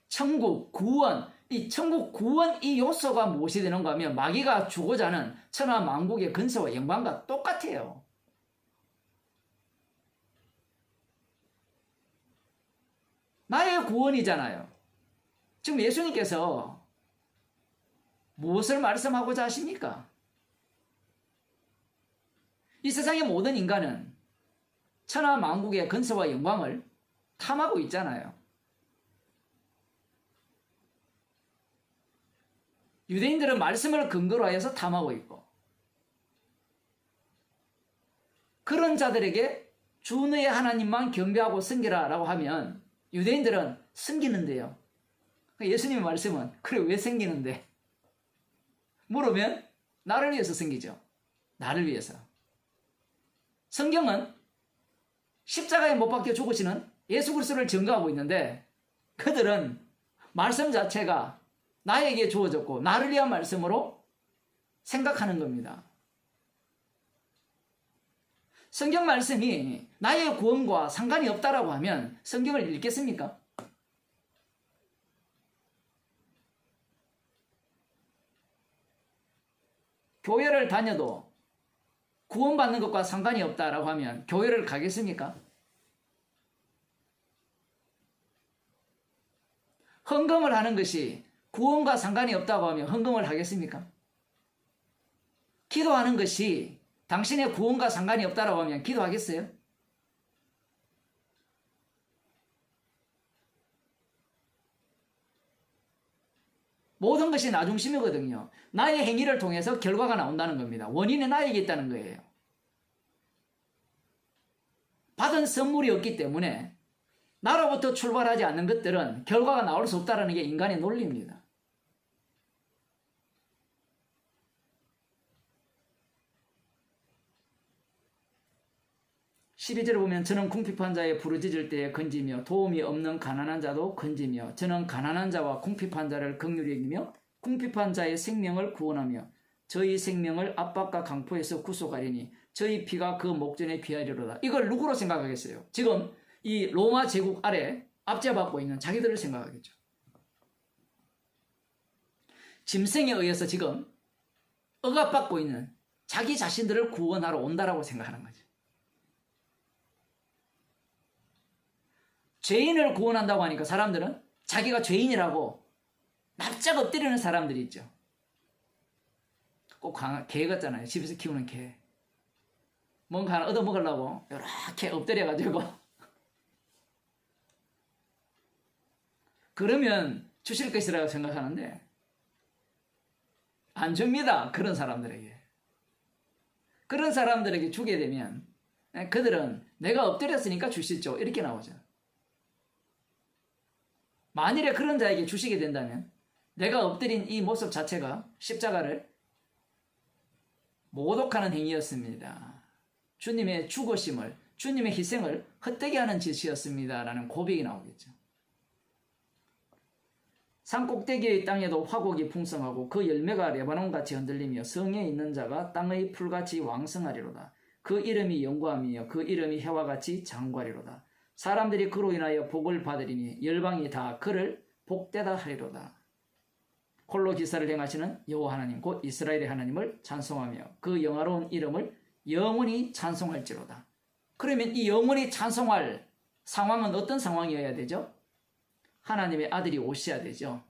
천국, 구원, 이 천국, 구원 이 요소가 무엇이 되는가 하면 마귀가 주고자 하는 천하 만국의 근세와 영광과 똑같아요. 나의 구원이잖아요. 지금 예수님께서 무엇을 말씀하고자 하십니까? 이 세상의 모든 인간은 천하 만국의 근세와 영광을 탐하고 있잖아요. 유대인들은 말씀을 근거로 하여서 탐하고 있고, 그런 자들에게 주 너의 하나님만 경배하고 섬기라 라고 하면 유대인들은 섬기는데요. 예수님의 말씀은 그래 왜 섬기는데? 물으면 나를 위해서 섬기죠. 나를 위해서. 성경은 십자가에 못 박혀 죽으시는 예수 그리스도를 증거하고 있는데 그들은 말씀 자체가 나에게 주어졌고 나를 위한 말씀으로 생각하는 겁니다. 성경 말씀이 나의 구원과 상관이 없다라고 하면 성경을 읽겠습니까? 교회를 다녀도 구원받는 것과 상관이 없다라고 하면 교회를 가겠습니까? 헌금을 하는 것이 구원과 상관이 없다고 하면 헌금을 하겠습니까? 기도하는 것이 당신의 구원과 상관이 없다라고 하면 기도하겠어요? 모든 것이 나 중심이거든요. 나의 행위를 통해서 결과가 나온다는 겁니다. 원인이 나에게 있다는 거예요. 받은 선물이 없기 때문에 나로부터 출발하지 않는 것들은 결과가 나올 수 없다는 게 인간의 논리입니다. (12절을) 보면 저는 궁핍한 자의 부르짖을 때에 건지며 도움이 없는 가난한 자도 건지며 저는 가난한 자와 궁핍한 자를 긍휼히 여기며 궁핍한 자의 생명을 구원하며 저희 생명을 압박과 강포에서 구속하리니 저희 피가 그 목전에 비하리로다. 이걸 누구로 생각하겠어요? 지금 이 로마 제국 아래 압제받고 있는 자기들을 생각하겠죠. 짐승에 의해서 지금 억압받고 있는 자기 자신들을 구원하러 온다라고 생각하는 거죠. 죄인을 구원한다고 하니까 사람들은 자기가 죄인이라고 납작 엎드리는 사람들이 있죠. 꼭 개 같잖아요. 집에서 키우는 개. 뭔가 하나 얻어먹으려고 이렇게 엎드려가지고 그러면 주실 것이라고 생각하는데 안 줍니다. 그런 사람들에게. 그런 사람들에게 주게 되면 그들은 내가 엎드렸으니까 주시죠. 이렇게 나오죠. 만일에 그런 자에게 주시게 된다면 내가 엎드린 이 모습 자체가 십자가를 모독하는 행위였습니다. 주님의 죽으심을, 주님의 희생을 헛되게 하는 짓이었습니다. 라는 고백이 나오겠죠. 산 꼭대기의 땅에도 화곡이 풍성하고 그 열매가 레바논같이 흔들리며 성에 있는 자가 땅의 풀같이 왕성하리로다. 그 이름이 영광이며 그 이름이 해와 같이 장구하리로다. 사람들이 그로 인하여 복을 받으리니 열방이 다 그를 복되다 하리로다. 홀로 기사를 행하시는 여호와 하나님 곧 이스라엘의 하나님을 찬송하며 그 영화로운 이름을 영원히 찬송할지로다. 그러면 이 영원히 찬송할 상황은 어떤 상황이어야 되죠? 하나님의 아들이 오셔야 되죠.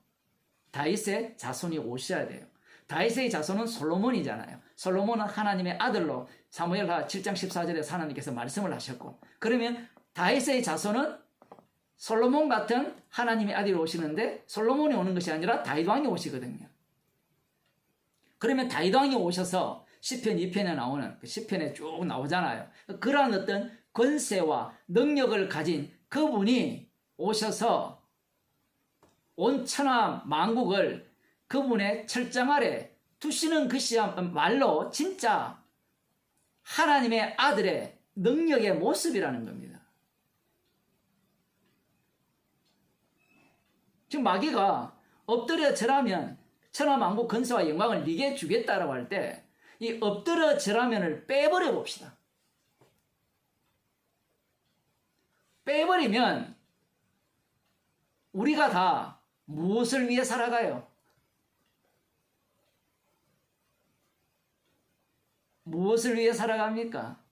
다윗의 자손이 오셔야 돼요. 다윗의 자손은 솔로몬이잖아요. 솔로몬은 하나님의 아들로 사무엘하 7장 14절에 하나님께서 말씀을 하셨고, 그러면 다윗의 자손은 솔로몬 같은 하나님의 아들이 오시는데 솔로몬이 오는 것이 아니라 다윗 왕이 오시거든요. 그러면 다윗 왕이 오셔서 시편 2편에 나오는 시편에 쭉 나오잖아요. 그러한 어떤 권세와 능력을 가진 그분이 오셔서 온 천하 만국을 그분의 철장 아래 두시는 것이야말로 진짜 하나님의 아들의 능력의 모습이라는 겁니다. 지금 마귀가 엎드려 절하면 천하 만국 권세와 영광을 네게 주겠다라고 할 때 이 엎드려 절하면을 빼버려 봅시다. 빼버리면 우리가 다 무엇을 위해 살아가요? 무엇을 위해 살아갑니까?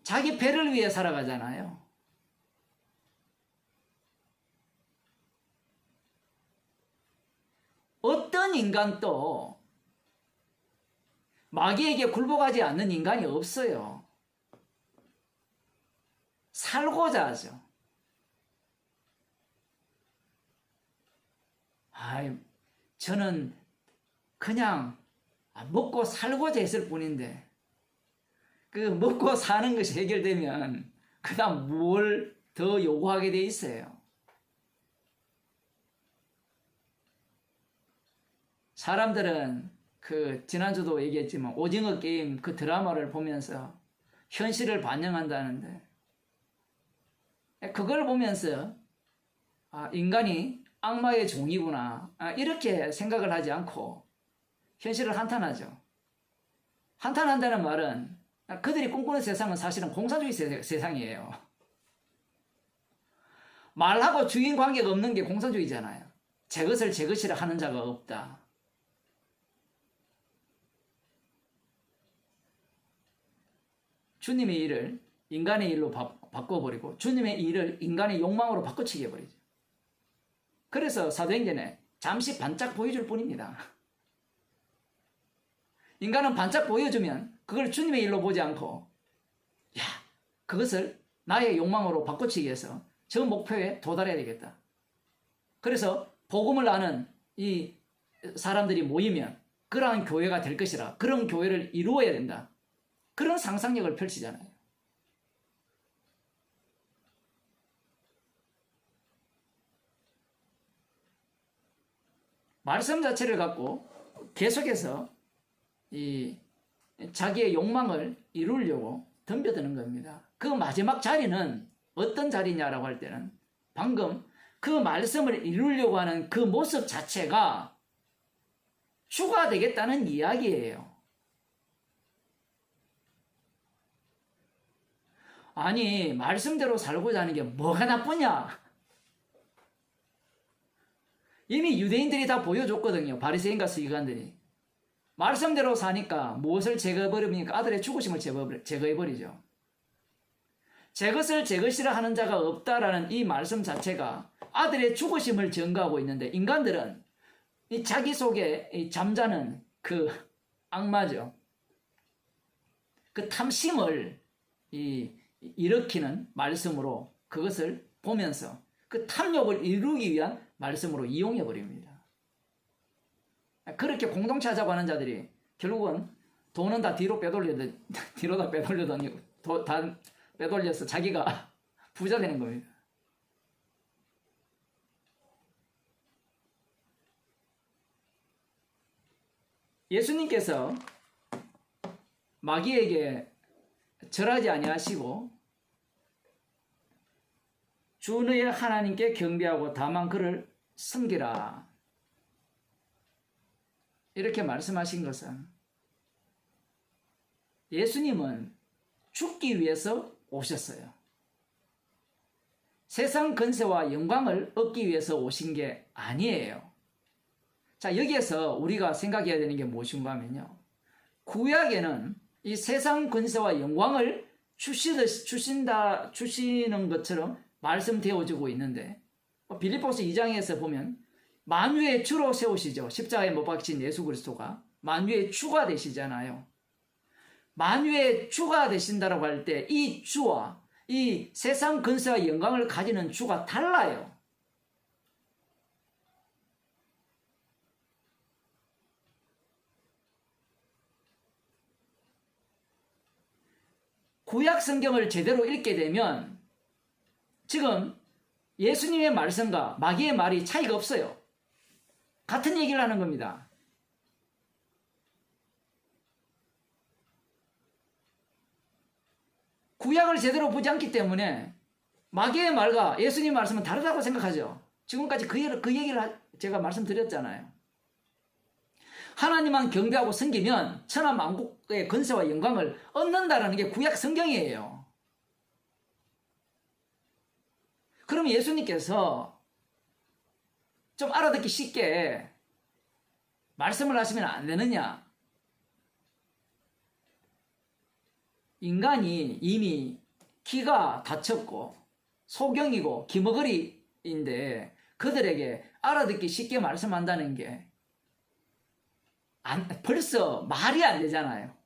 자기 배를 위해 살아가잖아요. 어떤 인간도 마귀에게 굴복하지 않는 인간이 없어요. 살고자 하죠. 저는 그냥 먹고 살고자 했을 뿐인데 그 먹고 사는 것이 해결되면 그 다음 뭘 더 요구하게 돼 있어요. 사람들은 지난주도 얘기했지만 오징어 게임 그 드라마를 보면서 현실을 반영한다는데 그걸 보면서 인간이 악마의 종이구나 이렇게 생각을 하지 않고 현실을 한탄하죠. 한탄한다는 말은 그들이 꿈꾸는 세상은 사실은 공산주의 세상이에요. 말하고 주인 관계가 없는 게 공산주의잖아요. 제 것을 제 것이라 하는 자가 없다. 주님의 일을 인간의 일로 바꿔버리고 주님의 일을 인간의 욕망으로 바꿔치기 해버리죠. 그래서 사도행전에 잠시 반짝 보여줄 뿐입니다. 인간은 반짝 보여주면 그걸 주님의 일로 보지 않고 그것을 나의 욕망으로 바꿔치기 위해서 저 목표에 도달해야 되겠다. 그래서 복음을 아는 이 사람들이 모이면 그러한 교회가 될 것이라, 그런 교회를 이루어야 된다. 그런 상상력을 펼치잖아요. 말씀 자체를 갖고 계속해서 이 자기의 욕망을 이루려고 덤벼드는 겁니다. 그 마지막 자리는 어떤 자리냐라고 할 때는 방금 그 말씀을 이루려고 하는 그 모습 자체가 주가 되겠다는 이야기예요. 아니, 말씀대로 살고자 하는 게 뭐가 나쁘냐? 이미 유대인들이 다 보여줬거든요. 바리새인과 서기관들이. 말씀대로 사니까 무엇을 제거해버립니까? 아들의 죽으심을 제거해버리죠. 제 것을 제 것이라 하는 자가 없다라는 이 말씀 자체가 아들의 죽으심을 증거하고 있는데, 인간들은 이 자기 속에 이 잠자는 그 악마죠. 그 탐심을 일으키는 말씀으로 그것을 보면서 그 탐욕을 이루기 위한 말씀으로 이용해 버립니다. 그렇게 공동체 하자고 하는 자들이 결국은 돈은 다 뒤로 다 빼돌려더니 다 빼돌려서 자기가 부자 되는 겁니다. 예수님께서 마귀에게 절하지 아니하시고 주 너의 하나님께 경배하고 다만 그를 섬기라, 이렇게 말씀하신 것은 예수님은 죽기 위해서 오셨어요. 세상 권세와 영광을 얻기 위해서 오신 게 아니에요. 자, 여기에서 우리가 생각해야 되는 게 무엇인가 하면요, 구약에는 이 세상 권세와 영광을 주시는 것처럼 말씀되어지고 있는데, 빌립보서 2장에서 보면 만유의 주로 세우시죠. 십자가에 못 박힌 예수 그리스도가 만유의 주가 되시잖아요. 만유의 주가 되신다라고 할 때 이 주와 이 세상 권세와 영광을 가지는 주가 달라요. 구약 성경을 제대로 읽게 되면 지금 예수님의 말씀과 마귀의 말이 차이가 없어요. 같은 얘기를 하는 겁니다. 구약을 제대로 보지 않기 때문에 마귀의 말과 예수님의 말씀은 다르다고 생각하죠. 지금까지 그 얘기를 제가 말씀드렸잖아요. 하나님만 경배하고 섬기면 천하 만국의 권세와 영광을 얻는다라는 게 구약 성경이에요. 그럼 예수님께서 좀 알아듣기 쉽게 말씀을 하시면 안 되느냐? 인간이 이미 기가 닫혔고 소경이고 기머거리인데 그들에게 알아듣기 쉽게 말씀한다는 게 벌써 말이 안 되잖아요.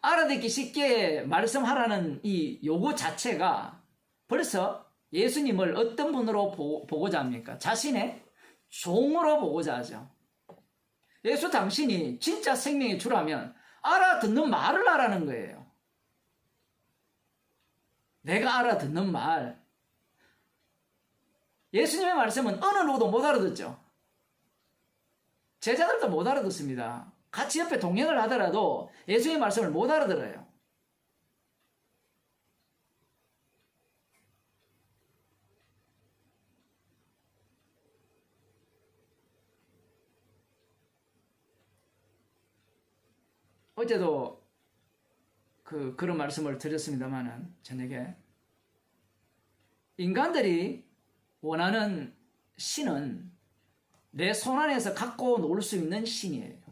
알아듣기 쉽게 말씀하라는 이 요구 자체가 벌써 예수님을 어떤 분으로 보고자 합니까? 자신의 종으로 보고자 하죠. 예수 당신이 진짜 생명의 주라면 알아듣는 말을 하라는 거예요. 내가 알아듣는 말. 예수님의 말씀은 어느 누구도 못 알아듣죠. 제자들도 못 알아듣습니다. 같이 옆에 동행을 하더라도 예수님의 말씀을 못 알아들어요. 어제도 그런 말씀을 드렸습니다만은, 저녁에 인간들이 원하는 신은 내 손안에서 갖고 놀 수 있는 신이에요.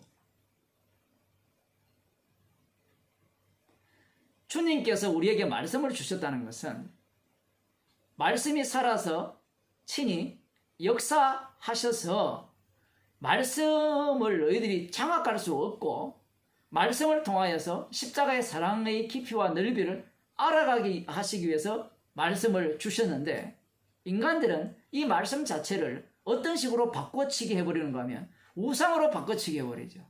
주님께서 우리에게 말씀을 주셨다는 것은 말씀이 살아서 친히 역사하셔서 말씀을 너희들이 장악할 수 없고 말씀을 통하여서 십자가의 사랑의 깊이와 넓이를 알아가게 하시기 위해서 말씀을 주셨는데 인간들은 이 말씀 자체를 어떤 식으로 바꿔치기 해버리는가 하면 우상으로 바꿔치기 해버리죠.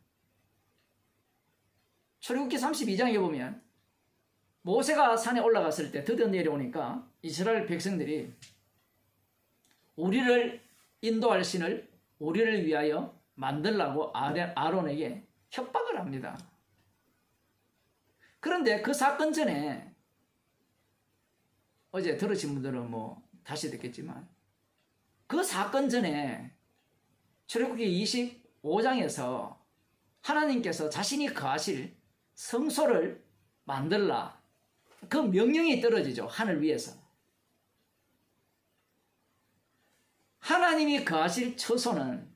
출애굽기 32장에 보면 모세가 산에 올라갔을 때 드디어 내려오니까 이스라엘 백성들이 우리를 인도할 신을 우리를 위하여 만들라고 아론에게 협박을 합니다. 그런데 그 사건 전에 어제 들으신 분들은 뭐 다시 듣겠지만 그 사건 전에 출애굽기 25장에서 하나님께서 자신이 거하실 성소를 만들라 그 명령이 떨어지죠. 하늘 위에서. 하나님이 거하실 처소는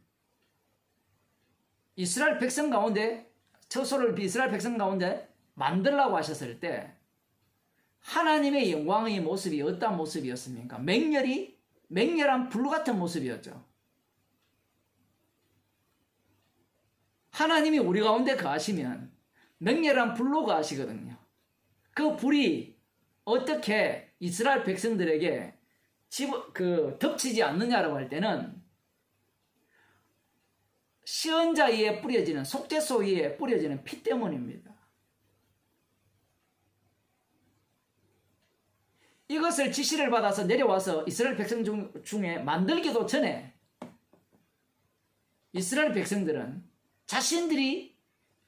이스라엘 백성 가운데 처소를 이스라엘 백성 가운데 만들라고 하셨을 때 하나님의 영광의 모습이 어떤 모습이었습니까? 맹렬한 불 같은 모습이었죠. 하나님이 우리 가운데 거하시면 맹렬한 불로 거하시거든요. 그 불이 어떻게 이스라엘 백성들에게 덮치지 않느냐라고 할 때는 시언자 위에 뿌려지는 속죄소 위에 뿌려지는 피 때문입니다. 이것을 지시를 받아서 내려와서 이스라엘 백성 중에 만들기도 전에 이스라엘 백성들은 자신들이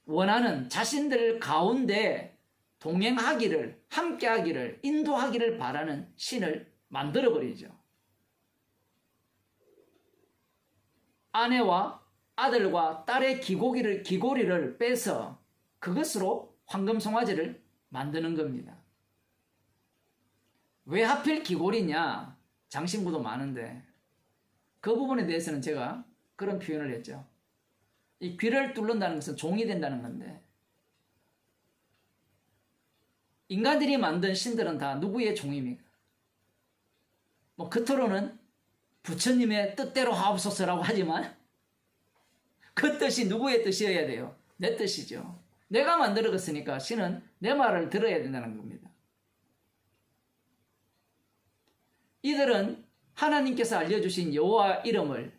원하는 자신들 가운데 동행하기를 함께하기를 인도하기를 바라는 신을 만들어버리죠. 아내와 아들과 딸의 기고리를 빼서 그것으로 황금송아지를 만드는 겁니다. 왜 하필 기고리냐? 장신구도 많은데 그 부분에 대해서는 제가 그런 표현을 했죠. 이 귀를 뚫는다는 것은 종이 된다는 건데 인간들이 만든 신들은 다 누구의 종입니까? 뭐 겉으로는 부처님의 뜻대로 하옵소서라고 하지만 그 뜻이 누구의 뜻이어야 돼요? 내 뜻이죠. 내가 만들었으니까 신은 내 말을 들어야 된다는 겁니다. 이들은 하나님께서 알려주신 여호와 이름을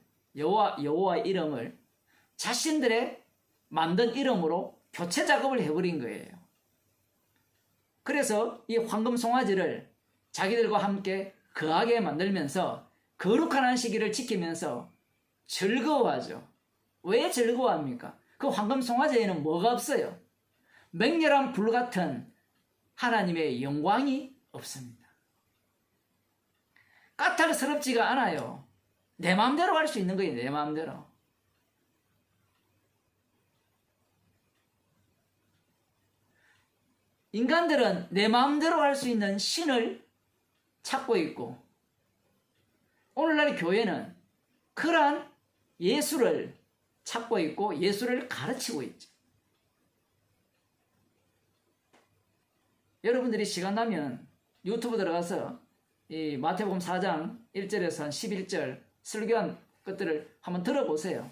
자신들의 만든 이름으로 교체 작업을 해버린 거예요. 그래서 이 황금 송아지를 자기들과 함께 거하게 만들면서 거룩한 안식일을 지키면서 즐거워하죠. 왜 즐거워합니까? 그 황금 송아지에는 뭐가 없어요? 맹렬한 불 같은 하나님의 영광이 없습니다. 까탈스럽지가 않아요. 내 마음대로 할 수 있는 거예요. 내 마음대로. 인간들은 내 마음대로 할 수 있는 신을 찾고 있고 오늘날 교회는 그러한 예수를 찾고 있고 예수를 가르치고 있죠. 여러분들이 시간 나면 유튜브 들어가서 이 마태복음 4장 1절에서 한 11절 설교한 것들을 한번 들어보세요.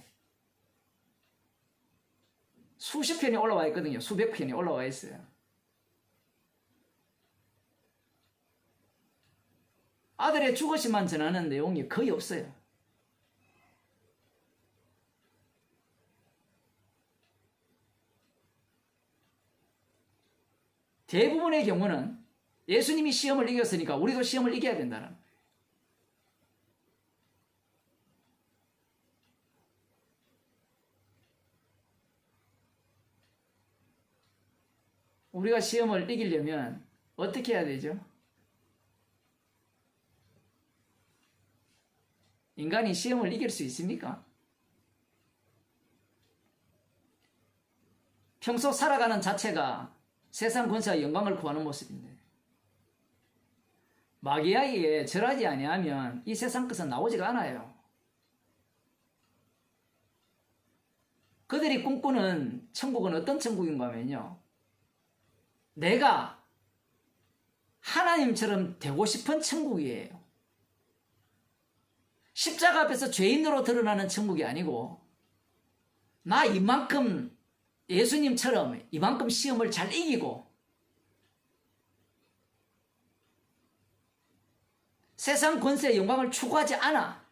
수십 편이 올라와 있거든요. 수백 편이 올라와 있어요. 아들의 죽으심만 전하는 내용이 거의 없어요. 대부분의 경우는 예수님이 시험을 이겼으니까 우리도 시험을 이겨야 된다는 거예요. 우리가 시험을 이기려면 어떻게 해야 되죠? 인간이 시험을 이길 수 있습니까? 평소 살아가는 자체가 세상 권세와 영광을 구하는 모습인데 마귀에게 절하지 아니하면 이 세상 것은 나오지가 않아요. 그들이 꿈꾸는 천국은 어떤 천국인가 하면요. 내가 하나님처럼 되고 싶은 천국이에요. 십자가 앞에서 죄인으로 드러나는 천국이 아니고 나 이만큼 예수님처럼 이만큼 시험을 잘 이기고 세상 권세의 영광을 추구하지 않아.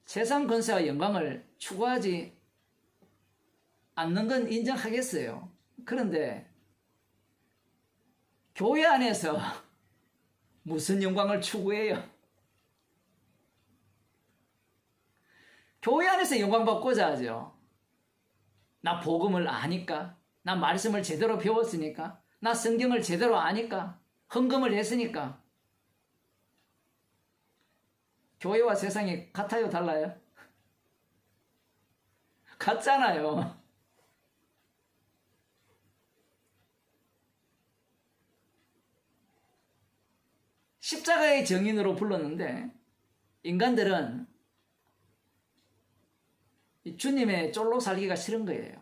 세상 권세와 영광을 추구하지 않는 건 인정하겠어요. 그런데 교회 안에서 무슨 영광을 추구해요? 교회 안에서 영광 받고자 하죠. 나 복음을 아니까, 나 말씀을 제대로 배웠으니까, 나 성경을 제대로 아니까, 헌금을 했으니까. 교회와 세상이 같아요, 달라요? 같잖아요. 십자가의 정인으로 불렀는데 인간들은 주님의 쫄로 살기가 싫은 거예요.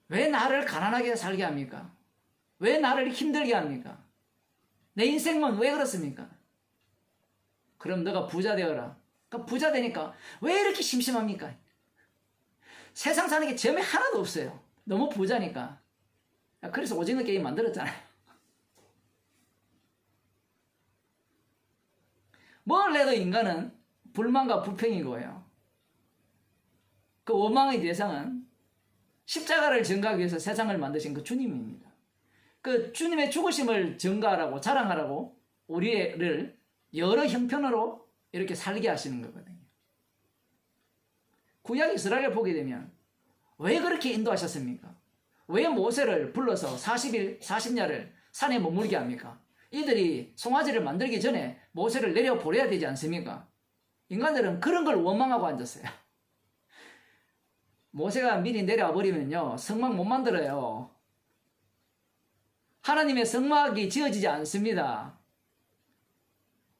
왜 나를 가난하게 살게 합니까? 왜 나를 힘들게 합니까? 내 인생은 왜 그렇습니까? 그럼 너가 부자 되어라. 그러니까 부자 되니까 왜 이렇게 심심합니까? 세상 사는 게 점이 하나도 없어요. 너무 부자니까. 그래서 오징어 게임 만들었잖아요. 뭘 해도 인간은 불만과 불평이고요. 그 원망의 대상은 십자가를 전가하기 위해서 세상을 만드신 그 주님입니다. 그 주님의 죽으심을 전가하라고 자랑하라고 우리를 여러 형편으로 이렇게 살게 하시는 거거든요. 구약 이스라엘을 보게 되면 왜 그렇게 인도하셨습니까? 왜 모세를 불러서 40일, 40야를 산에 머물게 합니까? 이들이 송아지를 만들기 전에 모세를 내려 보내야 되지 않습니까? 인간들은 그런 걸 원망하고 앉았어요. 모세가 미리 내려와 버리면요, 성막 못 만들어요. 하나님의 성막이 지어지지 않습니다.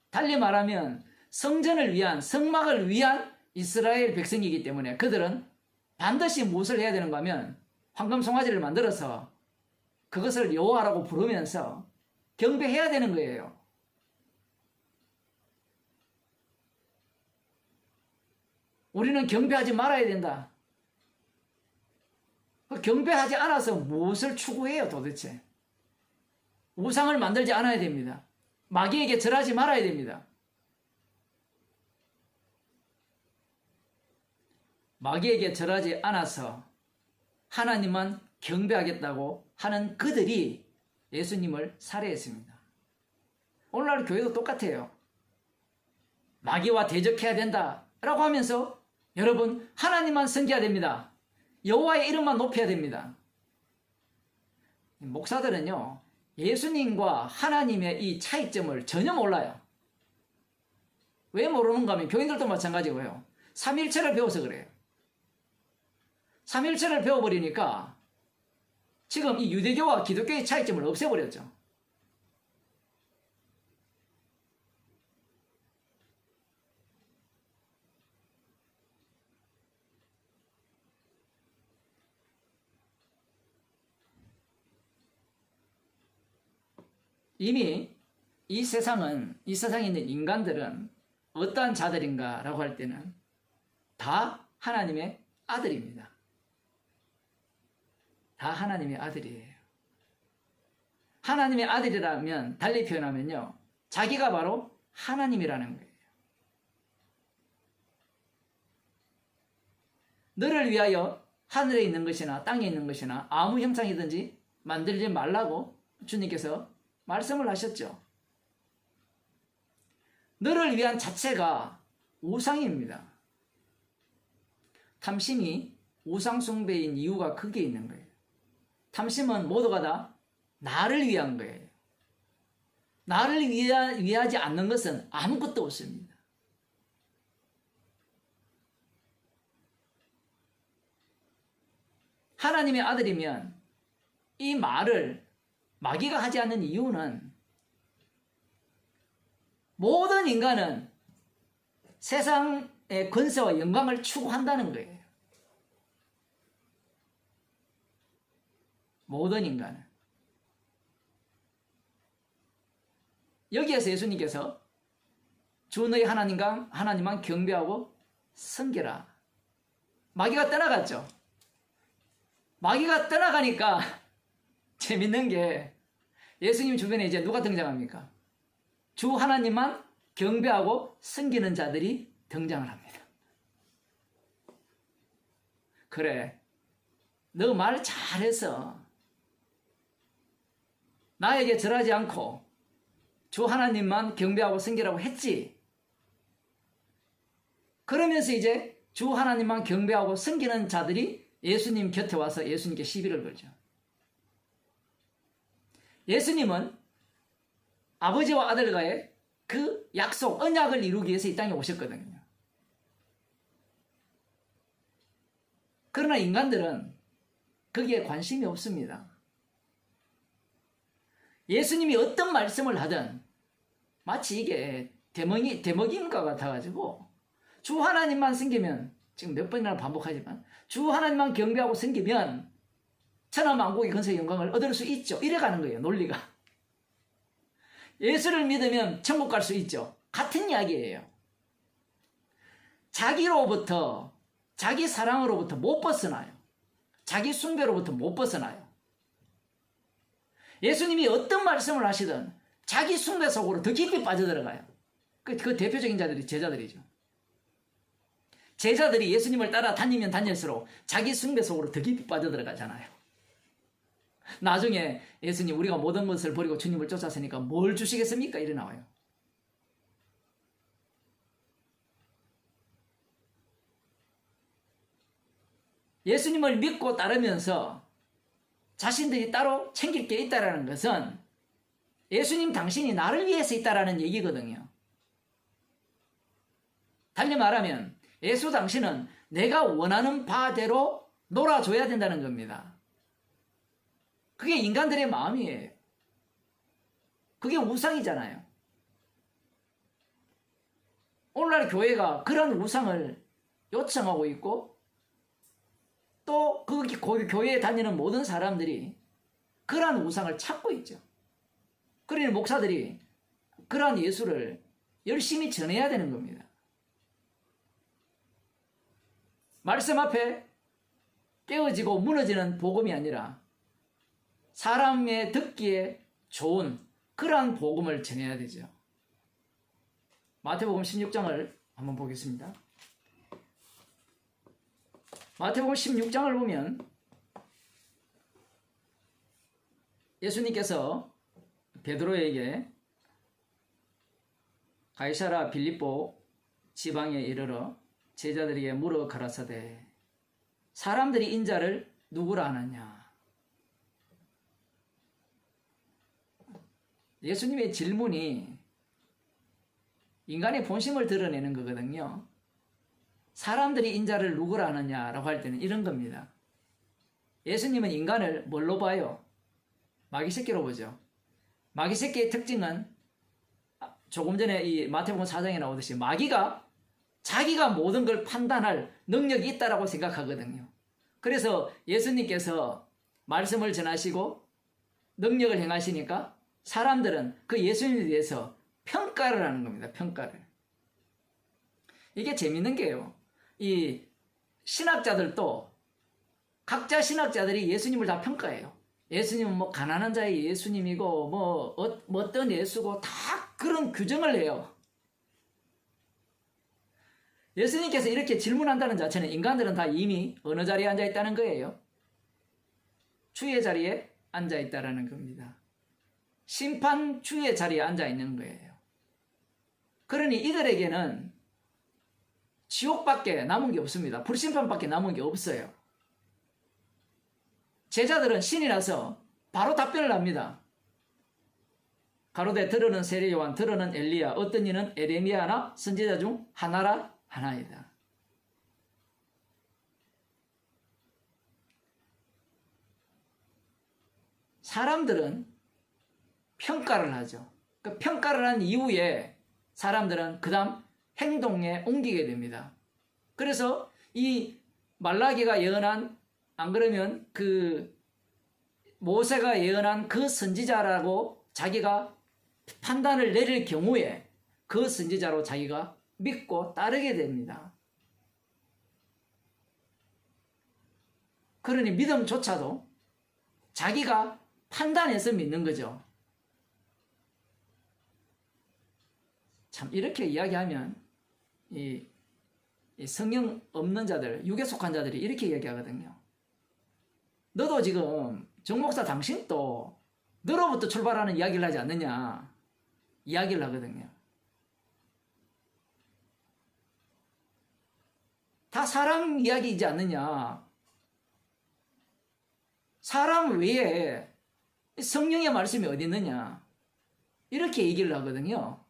달리 말하면 성전을 위한, 성막을 위한 이스라엘 백성이기 때문에 그들은 반드시 무엇을 해야 되는가 하면 황금 송아지를 만들어서 그것을 여호와라고 부르면서 경배해야 되는 거예요. 우리는 경배하지 말아야 된다. 경배하지 않아서 무엇을 추구해요, 도대체? 우상을 만들지 않아야 됩니다. 마귀에게 절하지 말아야 됩니다. 마귀에게 절하지 않아서 하나님만 경배하겠다고 하는 그들이 예수님을 살해했습니다. 오늘날 교회도 똑같아요. 마귀와 대적해야 된다라고 하면서 여러분 하나님만 섬겨야 됩니다. 여호와의 이름만 높여야 됩니다. 목사들은요, 예수님과 하나님의 이 차이점을 전혀 몰라요. 왜 모르는가 하면 교인들도 마찬가지고요. 삼일체를 배워서 그래요. 삼일체를 배워버리니까 지금 이 유대교와 기독교의 차이점을 없애버렸죠. 이미 이 세상에 있는 인간들은 어떠한 자들인가 라고 할 때는 다 하나님의 아들입니다. 다 하나님의 아들이에요. 하나님의 아들이라면 달리 표현하면요, 자기가 바로 하나님이라는 거예요. 너를 위하여 하늘에 있는 것이나 땅에 있는 것이나 아무 형상이든지 만들지 말라고 주님께서 말씀을 하셨죠. 너를 위한 자체가 우상입니다. 탐심이 우상 숭배인 이유가 크게 있는 거예요. 탐심은 모두가 다 나를 위한 거예요. 나를 위하지 않는 것은 아무것도 없습니다. 하나님의 아들이면 이 말을 마귀가 하지 않는 이유는 모든 인간은 세상의 권세와 영광을 추구한다는 거예요. 모든 인간은. 여기에서 예수님께서 주 너희 하나님만 경배하고 섬겨라. 마귀가 떠나갔죠. 마귀가 떠나가니까 재밌는 게 예수님 주변에 이제 누가 등장합니까? 주 하나님만 경배하고 섬기는 자들이 등장을 합니다. 그래, 너 말 잘해서 나에게 절하지 않고 주 하나님만 경배하고 섬기라고 했지. 그러면서 이제 주 하나님만 경배하고 섬기는 자들이 예수님 곁에 와서 예수님께 시비를 걸죠. 예수님은 아버지와 아들과의 그 약속, 언약을 이루기 위해서 이 땅에 오셨거든요. 그러나 인간들은 거기에 관심이 없습니다. 예수님이 어떤 말씀을 하든 마치 이게 대먹인가 같아가지고 주 하나님만 섬기면, 지금 몇 번이나 반복하지만 주 하나님만 경배하고 섬기면 천하만국의 건설의 영광을 얻을 수 있죠. 이래가는 거예요, 논리가. 예수를 믿으면 천국 갈 수 있죠. 같은 이야기예요. 자기로부터, 자기 사랑으로부터 못 벗어나요. 자기 숭배로부터 못 벗어나요. 예수님이 어떤 말씀을 하시든 자기 숭배 속으로 더 깊이 빠져들어가요. 그 대표적인 자들이 제자들이죠. 제자들이 예수님을 따라 다니면 다닐수록 자기 숭배 속으로 더 깊이 빠져들어가잖아요. 나중에 예수님, 우리가 모든 것을 버리고 주님을 쫓았으니까 뭘 주시겠습니까? 이래 나와요. 예수님을 믿고 따르면서 자신들이 따로 챙길 게 있다는 것은 예수님 당신이 나를 위해서 있다는 얘기거든요. 달리 말하면 예수 당신은 내가 원하는 바대로 놀아줘야 된다는 겁니다. 그게 인간들의 마음이에요. 그게 우상이잖아요. 오늘날 교회가 그런 우상을 요청하고 있고, 또 그 교회에 다니는 모든 사람들이 그러한 우상을 찾고 있죠. 그러니 목사들이 그러한 예수를 열심히 전해야 되는 겁니다. 말씀 앞에 깨어지고 무너지는 복음이 아니라 사람의 듣기에 좋은 그러한 복음을 전해야 되죠. 마태복음 16장을 한번 보겠습니다. 마태복음 16장을 보면 예수님께서 베드로에게 가이사라 빌립보 지방에 이르러 제자들에게 물어 가라사대, 사람들이 인자를 누구라 하느냐? 예수님의 질문이 인간의 본심을 드러내는 거거든요. 사람들이 인자를 누구라 하느냐라고 할 때는 이런 겁니다. 예수님은 인간을 뭘로 봐요? 마귀새끼로 보죠. 마귀새끼의 특징은 조금 전에 이 마태복음 4장에 나오듯이 마귀가 자기가 모든 걸 판단할 능력이 있다라고 생각하거든요. 그래서 예수님께서 말씀을 전하시고 능력을 행하시니까 사람들은 그 예수님에 대해서 평가를 하는 겁니다. 평가를. 이게 재밌는 게요. 이 신학자들도 각자 신학자들이 예수님을 다 평가해요. 예수님은 뭐 가난한 자의 예수님이고 뭐 어떤 예수고 다 그런 규정을 해요. 예수님께서 이렇게 질문한다는 자체는 인간들은 다 이미 어느 자리에 앉아 있다는 거예요. 주의 자리에 앉아 있다라는 겁니다. 심판 주의 자리에 앉아 있는 거예요. 그러니 이들에게는 지옥밖에 남은 게 없습니다. 불심판밖에 남은 게 없어요. 제자들은 신이 나서 바로 답변을 합니다. 가로되 들으는 세례 요한, 들으는 엘리야, 어떤 이는 에레미야나 선지자 중 하나라 하나이다. 사람들은 평가를 하죠. 그 평가를 한 이후에 사람들은 그 다음 행동에 옮기게 됩니다. 그래서 이 말라기가 예언한, 안 그러면 그 모세가 예언한 그 선지자라고 자기가 판단을 내릴 경우에 그 선지자로 자기가 믿고 따르게 됩니다. 그러니 믿음조차도 자기가 판단해서 믿는 거죠. 참 이렇게 이야기하면 이 성령 없는 자들, 육에 속한 자들이 이렇게 이야기하거든요. 너도 지금 정 목사 당신도 너로부터 출발하는 이야기를 하지 않느냐 이야기를 하거든요. 다 사람 이야기이지 않느냐. 사람 외에 성령의 말씀이 어디 있느냐 이렇게 얘기를 하거든요.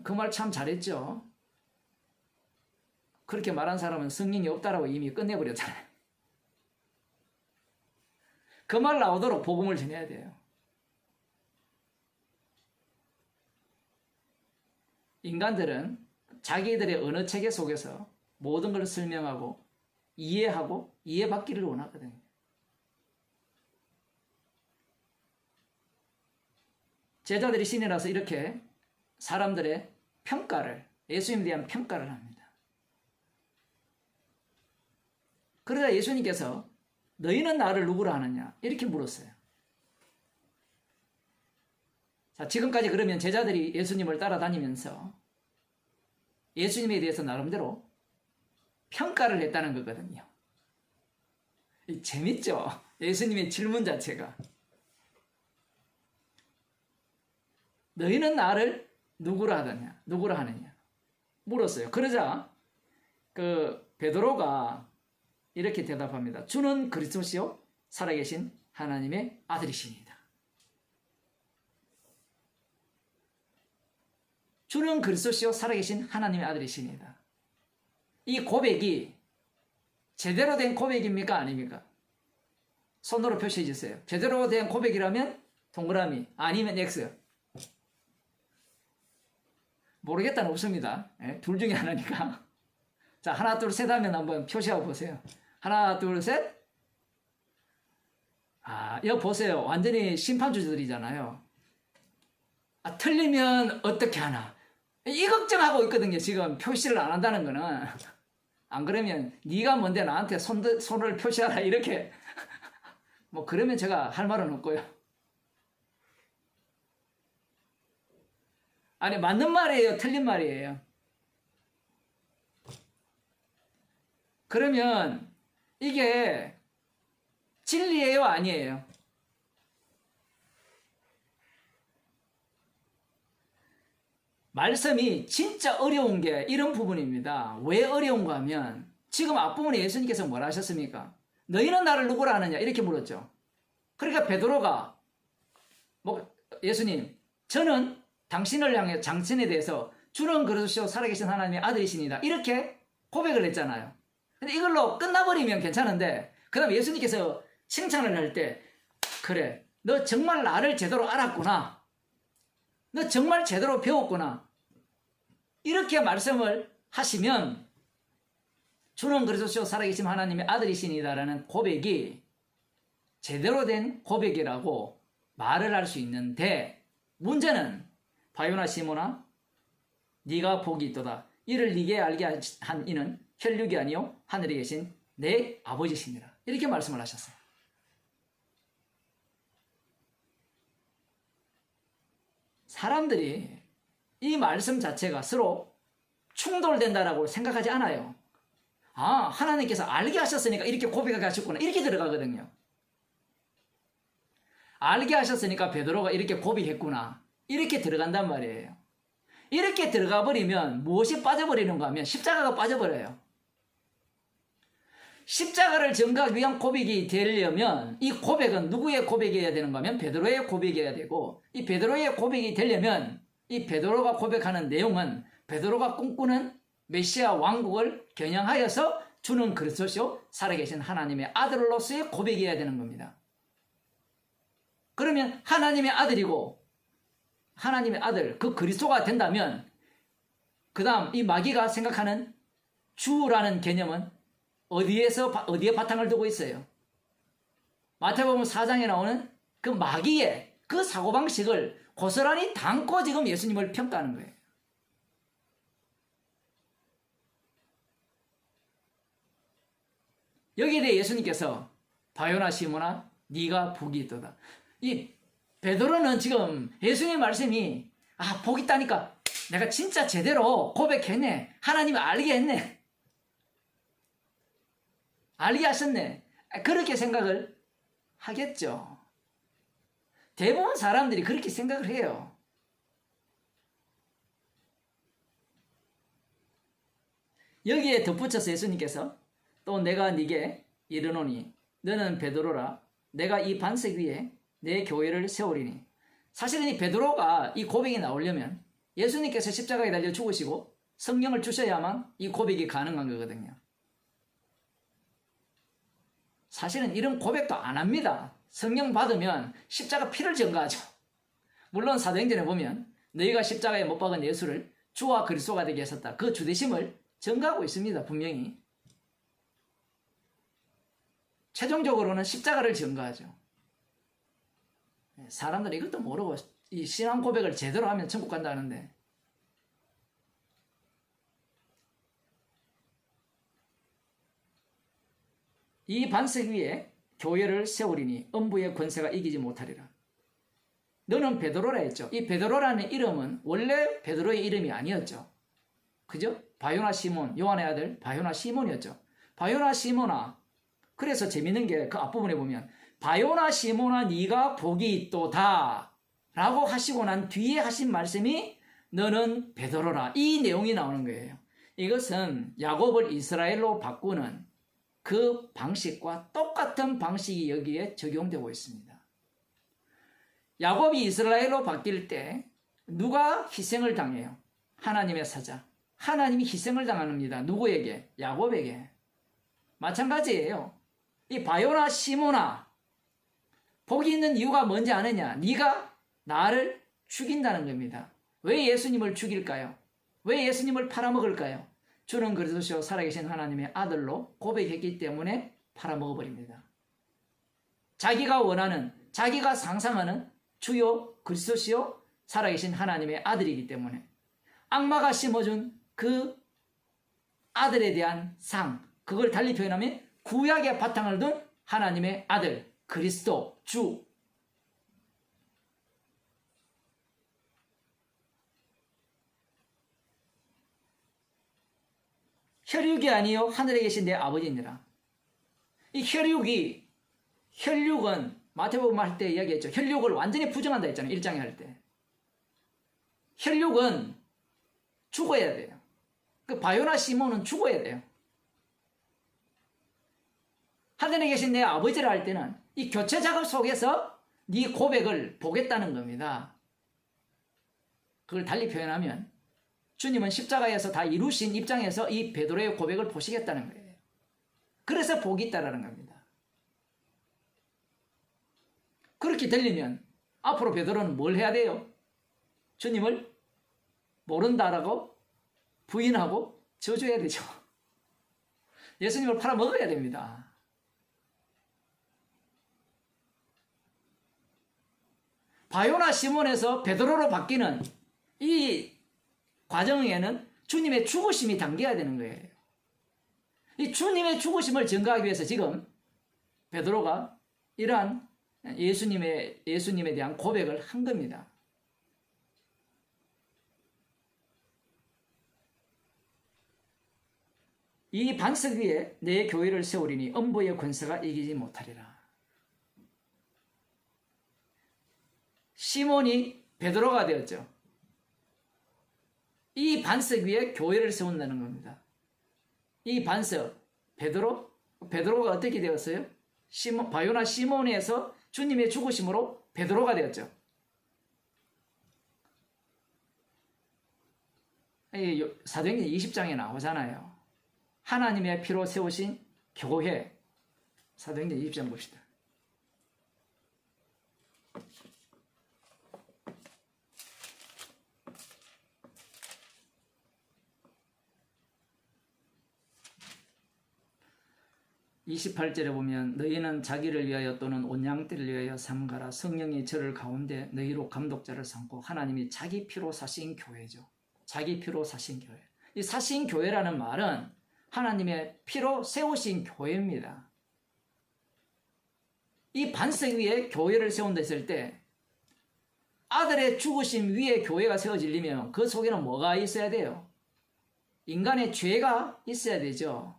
그 말 참 잘했죠. 그렇게 말한 사람은 성령이 없다라고 이미 끝내버렸잖아요. 그 말 나오도록 복음을 전해야 돼요. 인간들은 자기들의 언어 체계 속에서 모든 걸 설명하고 이해하고 이해받기를 원하거든요. 제자들이 신이라서 이렇게 사람들의 평가를, 예수님에 대한 평가를 합니다. 그러자 예수님께서 너희는 나를 누구라 하느냐 이렇게 물었어요. 자, 지금까지 그러면 제자들이 예수님을 따라다니면서 예수님에 대해서 나름대로 평가를 했다는 거거든요. 재밌죠? 예수님의 질문 자체가. 너희는 나를 누구라 하느냐 물었어요. 그러자 그 베드로가 이렇게 대답합니다. 주는 그리스도시요 살아계신 하나님의 아들이시니이다. 주는 그리스도시요 살아계신 하나님의 아들이시니이다. 이 고백이 제대로 된 고백입니까? 아닙니까? 손으로 표시해 주세요. 제대로 된 고백이라면 동그라미, 아니면 X. 모르겠다는 없습니다. 둘 중에 하나니까. 자, 하나, 둘, 셋 하면 한번 표시하고 보세요. 하나, 둘, 셋. 아, 여기 보세요. 완전히 심판주들이잖아요. 아, 틀리면 어떻게 하나. 이 걱정하고 있거든요. 지금 표시를 안 한다는 거는. 안 그러면 네가 뭔데 나한테 손을 표시하라 이렇게. 뭐 그러면 제가 할 말은 없고요. 아니, 맞는 말이에요? 틀린 말이에요? 그러면 이게 진리예요? 아니에요? 말씀이 진짜 어려운 게 이런 부분입니다. 왜 어려운가 하면 지금 앞부분에 예수님께서 뭐라 하셨습니까? 너희는 나를 누구라 하느냐 이렇게 물었죠. 그러니까 베드로가 예수님 저는 당신을 향해 당신에 대해서 주는 그리스도 살아계신 하나님의 아들이시니다 이렇게 고백을 했잖아요. 근데 이걸로 끝나버리면 괜찮은데 그 다음에 예수님께서 칭찬을 할 때 그래 너 정말 나를 제대로 알았구나. 너 정말 제대로 배웠구나. 이렇게 말씀을 하시면 주는 그리스도 살아계신 하나님의 아들이시니다라는 고백이 제대로 된 고백이라고 말을 할 수 있는데 문제는 바요나 시모나 네가 복이 있도다. 이를 네게 알게 한 이는 혈육이 아니요 하늘에 계신 내 아버지시니라. 이렇게 말씀을 하셨어요. 사람들이 이 말씀 자체가 서로 충돌된다라고 생각하지 않아요. 아, 하나님께서 알게 하셨으니까 이렇게 고백하게 하셨구나. 이렇게 들어가거든요. 알게 하셨으니까 베드로가 이렇게 고백했구나. 이렇게 들어간단 말이에요. 이렇게 들어가 버리면 무엇이 빠져버리는가 하면 십자가가 빠져버려요. 십자가를 전가하기 위한 고백이 되려면 이 고백은 누구의 고백이어야 되는가 하면 베드로의 고백이어야 되고 이 베드로의 고백이 되려면 이 베드로가 고백하는 내용은 베드로가 꿈꾸는 메시아 왕국을 겨냥하여서 주는 그리스도시요 살아계신 하나님의 아들로서의 고백이어야 되는 겁니다. 그러면 하나님의 아들이고 하나님의 아들 그 그리스도가 된다면 그 다음 이 마귀가 생각하는 주라는 개념은 어디에 바탕을 두고 있어요? 마태복음 4장에 나오는 그 마귀의 그 사고방식을 고스란히 담고 지금 예수님을 평가하는 거예요. 여기에 대해 예수님께서 바요나 시몬아 네가 복이 있도다. 이 베드로는 지금 예수님의 말씀이 복이 있다니까 내가 진짜 제대로 고백했네. 하나님을 알게 했네. 알게 하셨네. 그렇게 생각을 하겠죠. 대부분 사람들이 그렇게 생각을 해요. 여기에 덧붙여서 예수님께서 또 내가 네게 이르노니 너는 베드로라 내가 이 반석 위에 내 교회를 세우리니. 사실은 이 베드로가 이 고백이 나오려면 예수님께서 십자가에 달려 죽으시고 성령을 주셔야만 이 고백이 가능한 거거든요. 사실은 이런 고백도 안 합니다. 성령 받으면 십자가 피를 증거하죠. 물론 사도행전에 보면 너희가 십자가에 못 박은 예수를 주와 그리스도가 되게 하셨다. 그 주되심을 증거하고 있습니다. 분명히. 최종적으로는 십자가를 증거하죠. 사람들이 이것도 모르고 이 신앙 고백을 제대로 하면 천국 간다는데 이 반석 위에 교회를 세우리니 음부의 권세가 이기지 못하리라. 너는 베드로라 했죠. 이 베드로라는 이름은 원래 베드로의 이름이 아니었죠. 그죠? 바요나 시몬, 요한의 아들 바요나 시몬이었죠. 바요나 시몬아. 그래서 재밌는 게 그 앞부분에 보면 바요나 시몬아 네가 복이 있도다 라고 하시고 난 뒤에 하신 말씀이 너는 베드로라. 이 내용이 나오는 거예요. 이것은 야곱을 이스라엘로 바꾸는 그 방식과 똑같은 방식이 여기에 적용되고 있습니다. 야곱이 이스라엘로 바뀔 때 누가 희생을 당해요? 하나님의 사자. 하나님이 희생을 당합니다. 누구에게? 야곱에게. 마찬가지예요. 이 바요나 시몬아 복이 있는 이유가 뭔지 아느냐? 네가 나를 죽인다는 겁니다. 왜 예수님을 죽일까요? 왜 예수님을 팔아먹을까요? 주는 그리스도시요 살아계신 하나님의 아들로 고백했기 때문에 팔아먹어버립니다. 자기가 원하는, 자기가 상상하는 주요 그리스도시요 살아계신 하나님의 아들이기 때문에 악마가 심어준 그 아들에 대한 상, 그걸 달리 표현하면 구약의 바탕을 둔 하나님의 아들, 그리스도, 주. 혈육이 아니요 하늘에 계신 내 아버지니라. 이 혈육은 마태복음 할 때 이야기했죠. 혈육을 완전히 부정한다 했잖아요. 1장에 할 때. 혈육은 죽어야 돼요. 그 바요나 시몬은 죽어야 돼요. 하늘에 계신 내 아버지라 할 때는 이 교체 작업 속에서 네 고백을 보겠다는 겁니다. 그걸 달리 표현하면 주님은 십자가에서 다 이루신 입장에서 이 베드로의 고백을 보시겠다는 거예요. 그래서 복이 있다라는 겁니다. 그렇게 되려면 앞으로 베드로는 뭘 해야 돼요? 주님을 모른다라고 부인하고 저주해야 되죠. 예수님을 팔아먹어야 됩니다. 바요나 시몬에서 베드로로 바뀌는 이 과정에는 주님의 죽으심이 담겨야 되는 거예요. 이 주님의 죽으심을 증거하기 위해서 지금 베드로가 이러한 예수님에 대한 고백을 한 겁니다. 이 반석 위에 내 교회를 세우리니 음부의 권세가 이기지 못하리라. 시몬이 베드로가 되었죠. 이 반석 위에 교회를 세운다는 겁니다. 이 반석, 베드로가 어떻게 되었어요? 바요나 시몬에서 주님의 죽으심으로 베드로가 되었죠. 사도행전 20장에 나오잖아요. 하나님의 피로 세우신 교회. 사도행전 20장 봅시다. 28절에 보면 너희는 자기를 위하여 또는 온양떼를 위하여 삼가라. 성령이 저를 가운데 너희로 감독자를 삼고 하나님이 자기 피로 사신 교회죠. 자기 피로 사신 교회. 이 사신 교회라는 말은 하나님의 피로 세우신 교회입니다. 이 반석 위에 교회를 세운다 했을 때 아들의 죽으심 위에 교회가 세워지려면 그 속에는 뭐가 있어야 돼요? 인간의 죄가 있어야 되죠.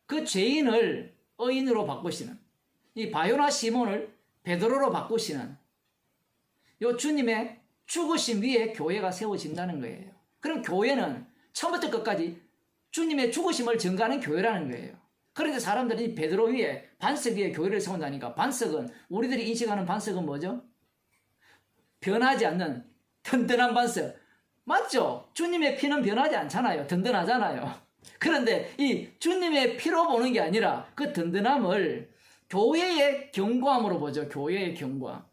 그 죄인을 의인으로 바꾸시는, 이 바요나 시몬을 베드로로 바꾸시는 요 주님의 죽으심 위에 교회가 세워진다는 거예요. 그럼 교회는 처음부터 끝까지 주님의 죽으심을 증거하는 교회라는 거예요. 그런데 사람들이 베드로 위에, 반석 위에 교회를 세운다니까, 반석은, 우리들이 인식하는 반석은 뭐죠? 변하지 않는 든든한 반석. 맞죠? 주님의 피는 변하지 않잖아요. 든든하잖아요. 그런데 이 주님의 피로 보는 게 아니라 그 든든함을 교회의 견고함으로 보죠. 교회의 견고함.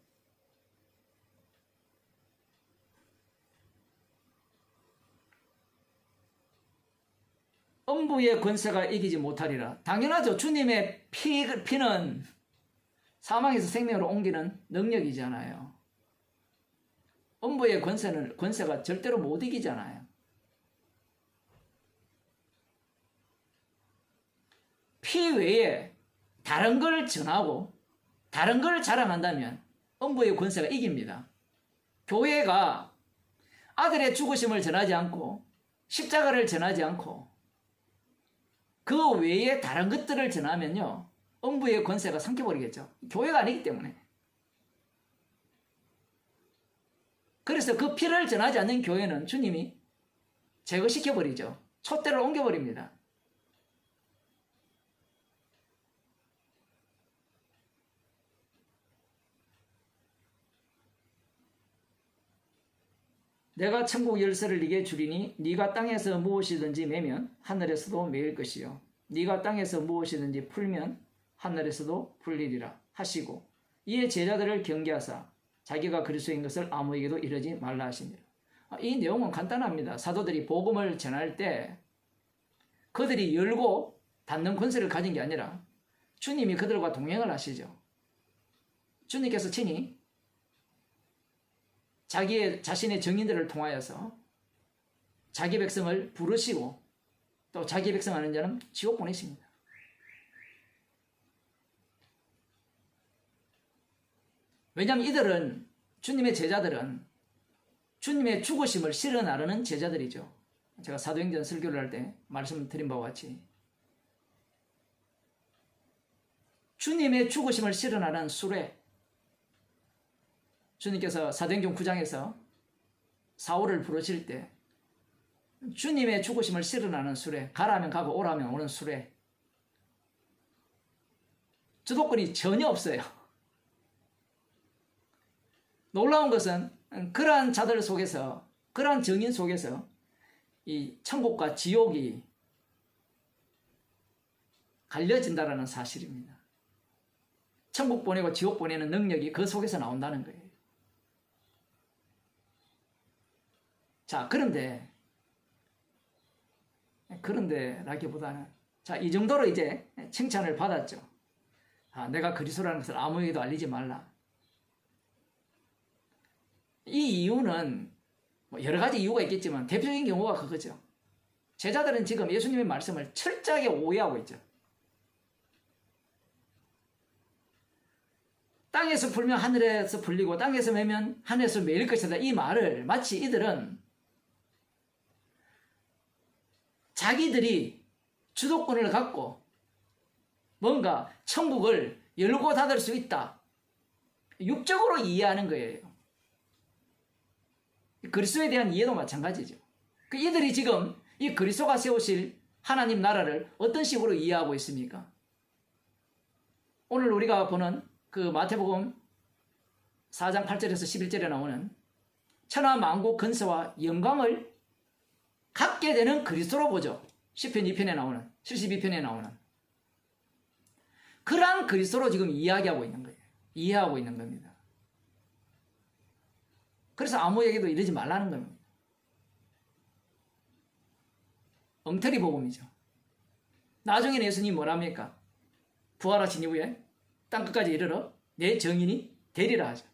음부의 권세가 이기지 못하리라. 당연하죠. 주님의 피는 사망에서 생명으로 옮기는 능력이잖아요. 음부의 권세가 절대로 못 이기잖아요. 피 외에 다른 걸 전하고 다른 걸 자랑한다면 음부의 권세가 이깁니다. 교회가 아들의 죽으심을 전하지 않고 십자가를 전하지 않고 그 외에 다른 것들을 전하면요, 음부의 권세가 삼켜버리겠죠. 교회가 아니기 때문에. 그래서 그 피를 전하지 않는 교회는 주님이 제거시켜버리죠. 촛대를 옮겨버립니다. 내가 천국 열쇠를 네게 주리니 네가 땅에서 무엇이든지 매면 하늘에서도 매일 것이요 네가 땅에서 무엇이든지 풀면 하늘에서도 풀리리라 하시고 이에 제자들을 경계하사 자기가 그리스도인 것을 아무에게도 이르지 말라 하시니라. 이 내용은 간단합니다. 사도들이 복음을 전할 때 그들이 열고 닫는 권세를 가진 게 아니라 주님이 그들과 동행을 하시죠. 주님께서 친히 자신의 증인들을 통하여서 자기 백성을 부르시고 또 자기 백성 하는 자는 지옥 보내십니다. 왜냐하면 이들은, 주님의 제자들은 주님의 죽으심을 실어 나르는 제자들이죠. 제가 사도행전 설교를 할 때 말씀드린 바와 같이 주님의 죽으심을 실어 나르는 수레, 주님께서 사도행전 9장에서 사울을 부르실 때 주님의 죽으심을 실어나는 수레, 가라면 가고 오라면 오는 수레, 주도권이 전혀 없어요. 놀라운 것은 그러한 자들 속에서, 그러한 증인 속에서 이 천국과 지옥이 갈려진다는 사실입니다. 천국 보내고 지옥 보내는 능력이 그 속에서 나온다는 거예요. 자, 그런데라기보다는, 자, 이 정도로 이제 칭찬을 받았죠. 내가 그리스도라는 것을 아무에게도 알리지 말라. 이 이유는 여러 가지 이유가 있겠지만 대표적인 경우가 그거죠. 제자들은 지금 예수님의 말씀을 철저하게 오해하고 있죠. 땅에서 풀면 하늘에서 풀리고 땅에서 매면 하늘에서 매일 것이다. 이 말을 마치 이들은 자기들이 주도권을 갖고 뭔가 천국을 열고 닫을 수 있다. 육적으로 이해하는 거예요. 그리스도에 대한 이해도 마찬가지죠. 이들이 지금 이 그리스도가 세우실 하나님 나라를 어떤 식으로 이해하고 있습니까? 오늘 우리가 보는 그 마태복음 4장 8절에서 11절에 나오는 천하 만국 근세와 영광을 갖게 되는 그리스도로 보죠. 10편 2편에 나오는, 72편에 나오는 그러한 그리스도로 지금 이야기하고 있는 거예요. 이해하고 있는 겁니다. 그래서 아무에게도 이러지 말라는 겁니다. 엉터리 복음이죠. 나중에는 예수님이 뭐랍니까? 부활하신 이후에 땅끝까지 이르러 내 정인이 되리라 하죠.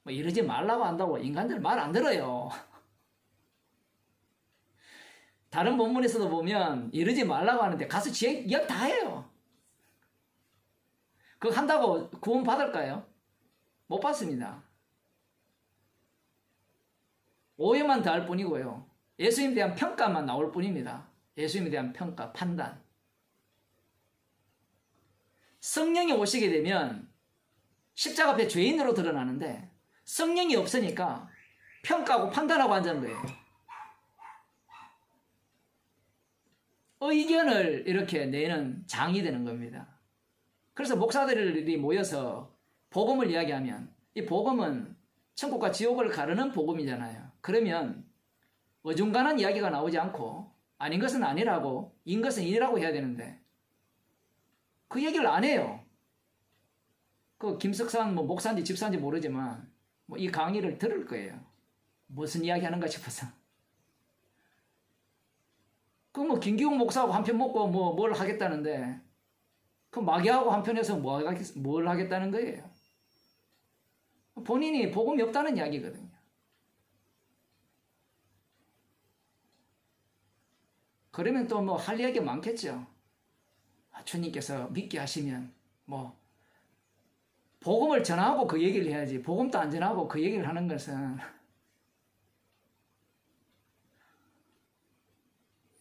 뭐 이러지 말라고 한다고 인간들 말 안 들어요. 다른 본문에서도 보면 이러지 말라고 하는데 가서 지 이야기 다 해요. 그거 한다고 구원 받을까요? 못 받습니다. 오해만 더할 뿐이고요. 예수님에 대한 평가만 나올 뿐입니다. 예수님에 대한 평가, 판단. 성령이 오시게 되면 십자가 앞에 죄인으로 드러나는데 성령이 없으니까 평가하고 판단하고 앉은 거예요. 의견을 이렇게 내는 장이 되는 겁니다. 그래서 목사들이 모여서 복음을 이야기하면 이 복음은 천국과 지옥을 가르는 복음이잖아요. 그러면 어중간한 이야기가 나오지 않고 아닌 것은 아니라고 인 것은 인이라고 해야 되는데 그 얘기를 안 해요. 그 김석산 뭐 목사인지 집사인지 모르지만 뭐 이 강의를 들을 거예요. 무슨 이야기 하는가 싶어서. 그 뭐 김기웅 목사하고 한 편 먹고 뭐 뭘 하겠다는데 그 마귀하고 한 편에서 뭘 하겠다는 거예요. 본인이 복음이 없다는 이야기거든요. 그러면 또 뭐 할 이야기 많겠죠. 주님께서 믿게 하시면 뭐 복음을 전하고 그 얘기를 해야지 복음도 안 전하고 그 얘기를 하는 것은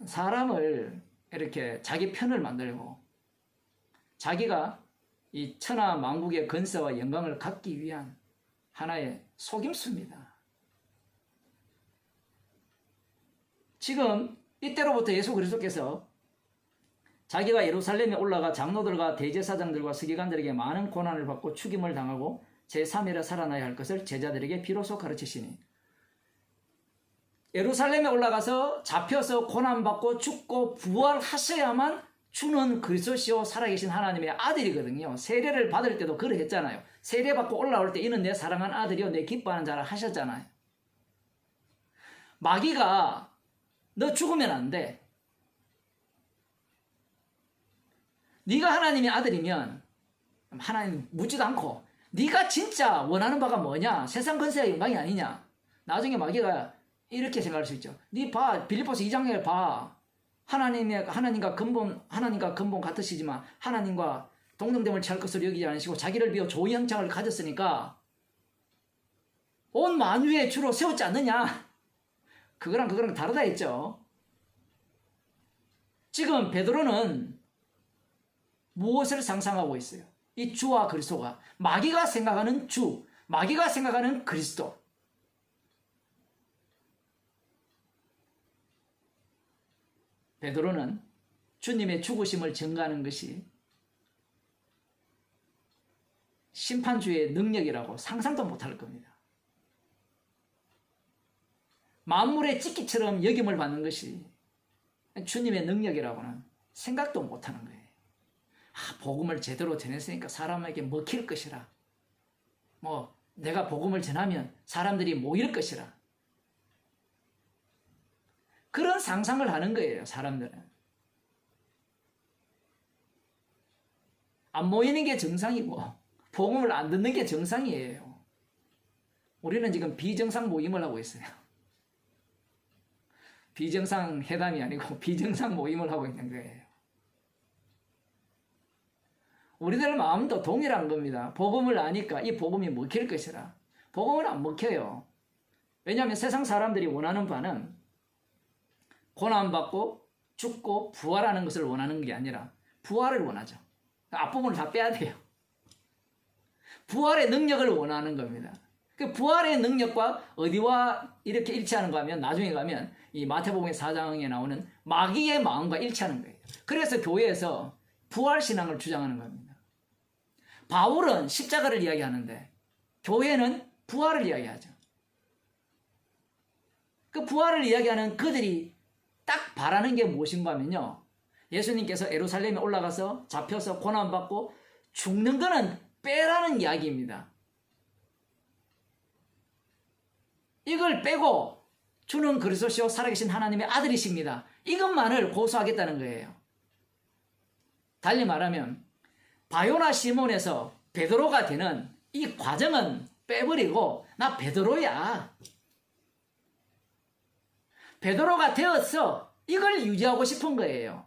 사람을 이렇게 자기 편을 만들고 자기가 이 천하 만국의 건세와 영광을 갖기 위한 하나의 속임수입니다. 지금 이때로부터 예수 그리스도께서 자기가 예루살렘에 올라가 장로들과 대제사장들과 서기관들에게 많은 고난을 받고 죽임을 당하고 제3일에 살아나야 할 것을 제자들에게 비로소 가르치시니 예루살렘에 올라가서 잡혀서 고난받고 죽고 부활하셔야만 주는 그리스도시요 살아계신 하나님의 아들이거든요. 세례를 받을 때도 그러했잖아요. 세례받고 올라올 때 이는 내 사랑한 아들이요 내 기뻐하는 자라 하셨잖아요. 마귀가 너 죽으면 안 돼. 네가 하나님의 아들이면 하나님 묻지도 않고 네가 진짜 원하는 바가 뭐냐? 세상 건세와 영광이 아니냐? 나중에 마귀가 이렇게 생각할 수 있죠. 네 봐. 빌립보서 2장에 봐. 하나님과 근본 같으시지만 하나님과 동등됨을 취할 것으로 여기지 않으시고 자기를 비워 조의 형상을 가졌으니까 온 만유의 주로 세웠지 않느냐? 그거랑 다르다 했죠. 지금 베드로는 무엇을 상상하고 있어요? 이 주와 그리스도가 마귀가 생각하는 주, 마귀가 생각하는 그리스도. 베드로는 주님의 죽으심을 증거하는 것이 심판주의 능력이라고 상상도 못할 겁니다. 만물의 찢기처럼 여김을 받는 것이 주님의 능력이라고는 생각도 못하는 거예요. 복음을 제대로 전했으니까 사람에게 먹힐 것이라. 뭐 내가 복음을 전하면 사람들이 모일 것이라. 그런 상상을 하는 거예요, 사람들은. 안 모이는 게 정상이고 복음을 안 듣는 게 정상이에요. 우리는 지금 비정상 모임을 하고 있어요. 비정상 회담이 아니고 비정상 모임을 하고 있는 거예요. 우리들 마음도 동일한 겁니다. 복음을 아니까 이 복음이 먹힐 것이라. 복음은 안 먹혀요. 왜냐하면 세상 사람들이 원하는 바는 고난받고 죽고 부활하는 것을 원하는 게 아니라 부활을 원하죠. 앞부분을 다 빼야 돼요. 부활의 능력을 원하는 겁니다. 그 부활의 능력과 어디와 이렇게 일치하는가 하면 나중에 가면 이 마태복음 4장에 나오는 마귀의 마음과 일치하는 거예요. 그래서 교회에서 부활신앙을 주장하는 겁니다. 바울은 십자가를 이야기하는데 교회는 부활을 이야기하죠. 그 부활을 이야기하는 그들이 딱 바라는 게 무엇인가 하면요. 예수님께서 예루살렘에 올라가서 잡혀서 고난받고 죽는 거는 빼라는 이야기입니다. 이걸 빼고 주는 그리스도시요 살아계신 하나님의 아들이십니다. 이것만을 고수하겠다는 거예요. 달리 말하면 바요나 시몬에서 베드로가 되는 이 과정은 빼버리고 나 베드로야. 베드로가 되었어. 이걸 유지하고 싶은 거예요.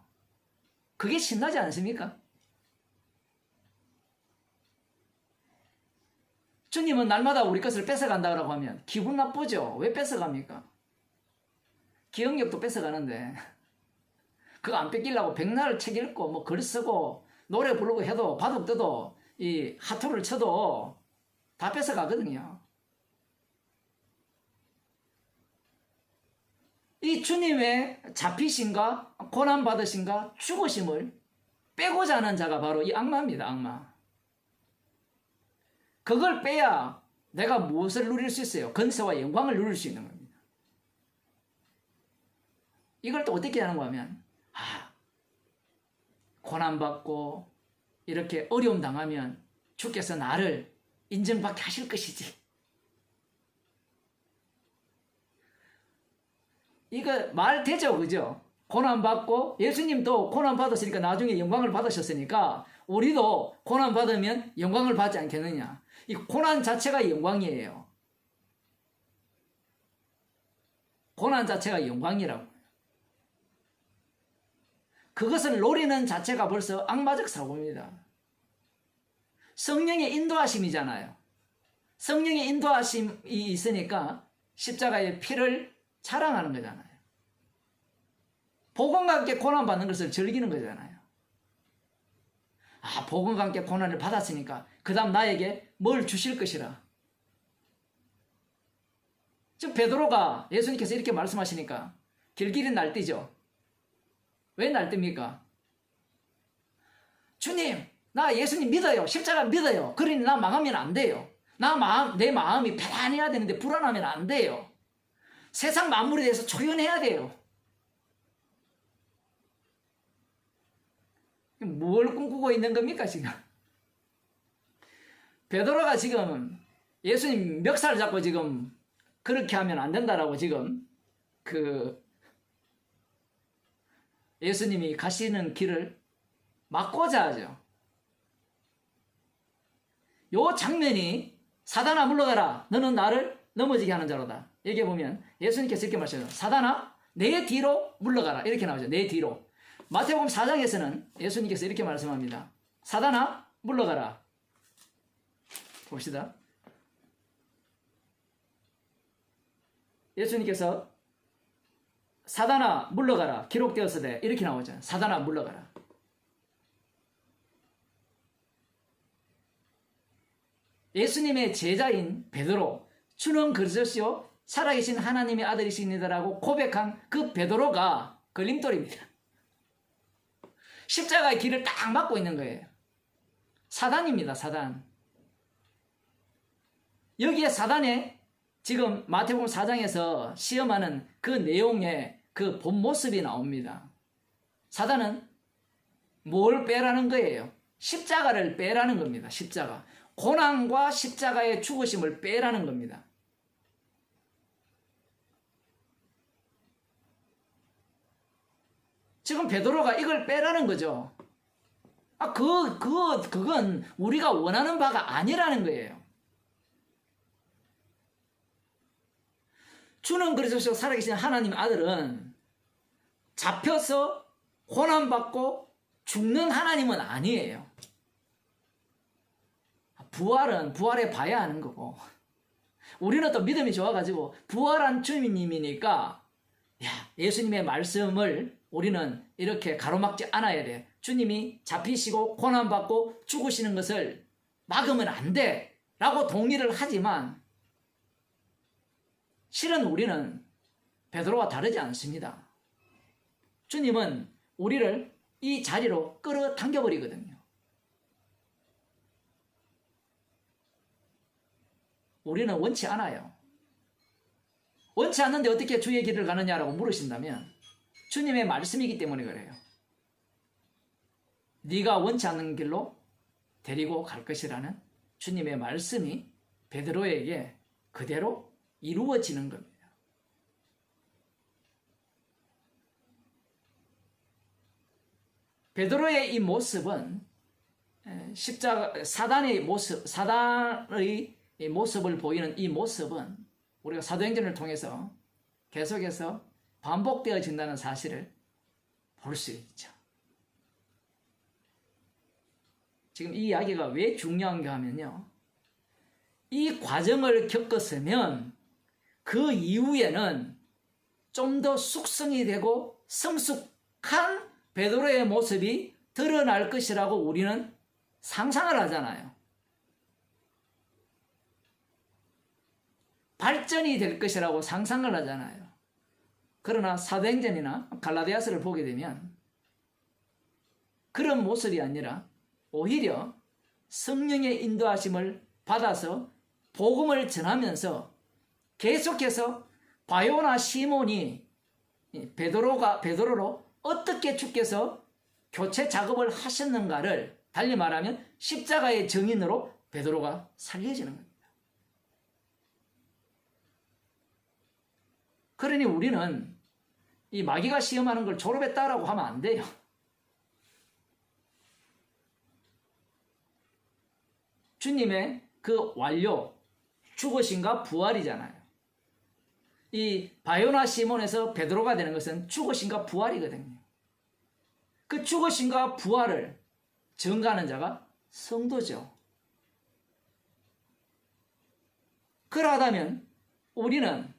그게 신나지 않습니까? 주님은 날마다 우리 것을 뺏어간다고 하면 기분 나쁘죠? 왜 뺏어갑니까? 기억력도 뺏어가는데 그거 안 뺏기려고 백날 책 읽고 뭐 글 쓰고 노래 부르고 해도 바둑 떠도 이 하투를 쳐도 다 뺏어가거든요. 이 주님의 잡히신가 고난받으신가 죽으심을 빼고자 하는 자가 바로 이 악마입니다. 악마. 그걸 빼야 내가 무엇을 누릴 수 있어요? 건세와 영광을 누릴 수 있는 겁니다. 이걸 또 어떻게 하는가 하면 고난받고 이렇게 어려움 당하면 주께서 나를 인정받게 하실 것이지. 이거 말 되죠? 그죠? 고난받고 예수님도 고난받으시니까 나중에 영광을 받으셨으니까 우리도 고난받으면 영광을 받지 않겠느냐. 이 고난 자체가 영광이에요. 고난 자체가 영광이라고. 그것을 노리는 자체가 벌써 악마적 사고입니다. 성령의 인도하심이잖아요. 성령의 인도하심이 있으니까 십자가의 피를 자랑하는 거잖아요. 복음과 함께 고난받는 것을 즐기는 거잖아요. 복음과 함께 고난을 받았으니까 그 다음 나에게 뭘 주실 것이라. 지금 베드로가 예수님께서 이렇게 말씀하시니까 길길이 날뛰죠. 왜 날뜁니까? 주님, 나 예수님 믿어요. 십자가 믿어요. 그러니 나 망하면 안 돼요. 내 마음이 편안해야 되는데 불안하면 안 돼요. 세상 만물에 대해서 초연해야 돼요. 뭘 꿈꾸고 있는 겁니까 지금? 베드로가 지금 예수님 멱살을 잡고 지금 그렇게 하면 안 된다라고 지금 예수님이 가시는 길을 막고자 하죠. 요 장면이 사단아 물러가라. 너는 나를 넘어지게 하는 자로다. 여기 보면 예수님께서 이렇게 말씀하셔요. 사단아 내 뒤로 물러가라. 이렇게 나오죠. 내 뒤로. 마태복음 4장에서는 예수님께서 이렇게 말씀합니다. 사단아 물러가라. 봅시다. 예수님께서 사단아 물러가라. 기록되었으되 이렇게 나오죠. 사단아 물러가라. 예수님의 제자인 베드로 주는 그리스도시요 살아계신 하나님의 아들이십니다라고 고백한 그 베드로가 걸림돌입니다. 십자가의 길을 딱 막고 있는 거예요. 사단입니다. 사단. 여기에 사단의 지금 마태복음 4장에서 시험하는 그 내용의 그 본 모습이 나옵니다. 사단은 뭘 빼라는 거예요? 십자가를 빼라는 겁니다. 십자가. 고난과 십자가의 죽으심을 빼라는 겁니다. 지금 베드로가 이걸 빼라는 거죠. 그건 우리가 원하는 바가 아니라는 거예요. 주는 그리스도시요 살아계신 하나님 아들은 잡혀서 고난받고 죽는 하나님은 아니에요. 부활은 부활해 봐야 하는 거고 우리는 또 믿음이 좋아가지고 부활한 주님이니까 예수님의 말씀을 우리는 이렇게 가로막지 않아야 돼. 주님이 잡히시고 고난받고 죽으시는 것을 막으면 안 돼 라고 동의를 하지만 실은 우리는 베드로와 다르지 않습니다. 주님은 우리를 이 자리로 끌어당겨버리거든요. 우리는 원치 않아요. 원치 않는데 어떻게 주의 길을 가느냐라고 물으신다면 주님의 말씀이기 때문에 그래요. 네가 원치 않는 길로 데리고 갈 것이라는 주님의 말씀이 베드로에게 그대로 이루어지는 겁니다. 베드로의 이 모습은 십자가 사단의 이 모습을 보이는 이 모습은 우리가 사도행전을 통해서 계속해서 반복되어진다는 사실을 볼 수 있죠. 지금 이 이야기가 왜 중요한가 하면요. 이 과정을 겪었으면 그 이후에는 좀 더 숙성이 되고 성숙한 베드로의 모습이 드러날 것이라고 우리는 상상을 하잖아요. 발전이 될 것이라고 상상을 하잖아요. 그러나 사도행전이나 갈라디아서를 보게 되면 그런 모습이 아니라 오히려 성령의 인도하심을 받아서 복음을 전하면서 계속해서 바요나 시몬이 베드로로 어떻게 주께서 교체 작업을 하셨는가를 달리 말하면 십자가의 증인으로 베드로가 살려지는 겁니다. 그러니 우리는 이 마귀가 시험하는 걸 졸업했다라고 하면 안 돼요. 주님의 그 완료, 죽으심과 부활이잖아요. 이 바요나 시몬에서 베드로가 되는 것은 죽으심과 부활이거든요. 그 죽으심과 부활을 증거하는 자가 성도죠. 그러하다면 우리는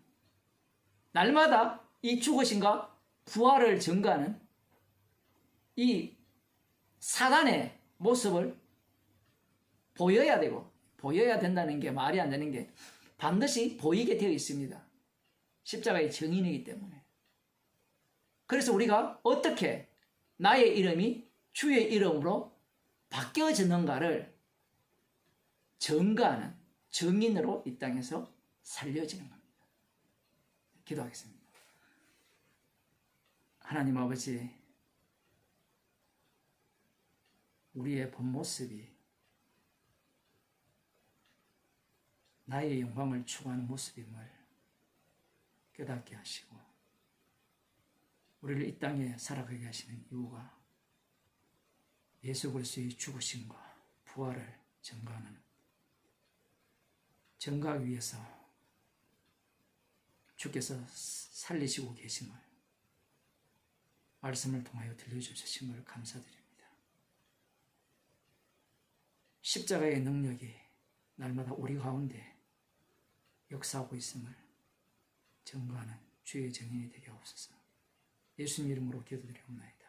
날마다 이 죽으심과 부활을 증거하는 이 사단의 모습을 보여야 되고, 보여야 된다는 게 말이 안 되는 게 반드시 보이게 되어 있습니다. 십자가의 증인이기 때문에. 그래서 우리가 어떻게 나의 이름이 주의 이름으로 바뀌어지는가를 증거하는 증인으로 이 땅에서 살려지는 겁니다. 기도하겠습니다. 하나님 아버지, 우리의 본 모습이 나의 영광을 추구하는 모습임을 깨닫게 하시고 우리를 이 땅에 살아가게 하시는 이유가 예수 그리스도의 죽으심과 부활을 증거하기 위해서 주께서 살리시고 계심을 말씀을 통하여 들려주셨음을 감사드립니다. 십자가의 능력이 날마다 우리 가운데 역사하고 있음을 증거하는 주의 증인이 되게 하옵소서. 예수님 이름으로 기도드리옵나이다.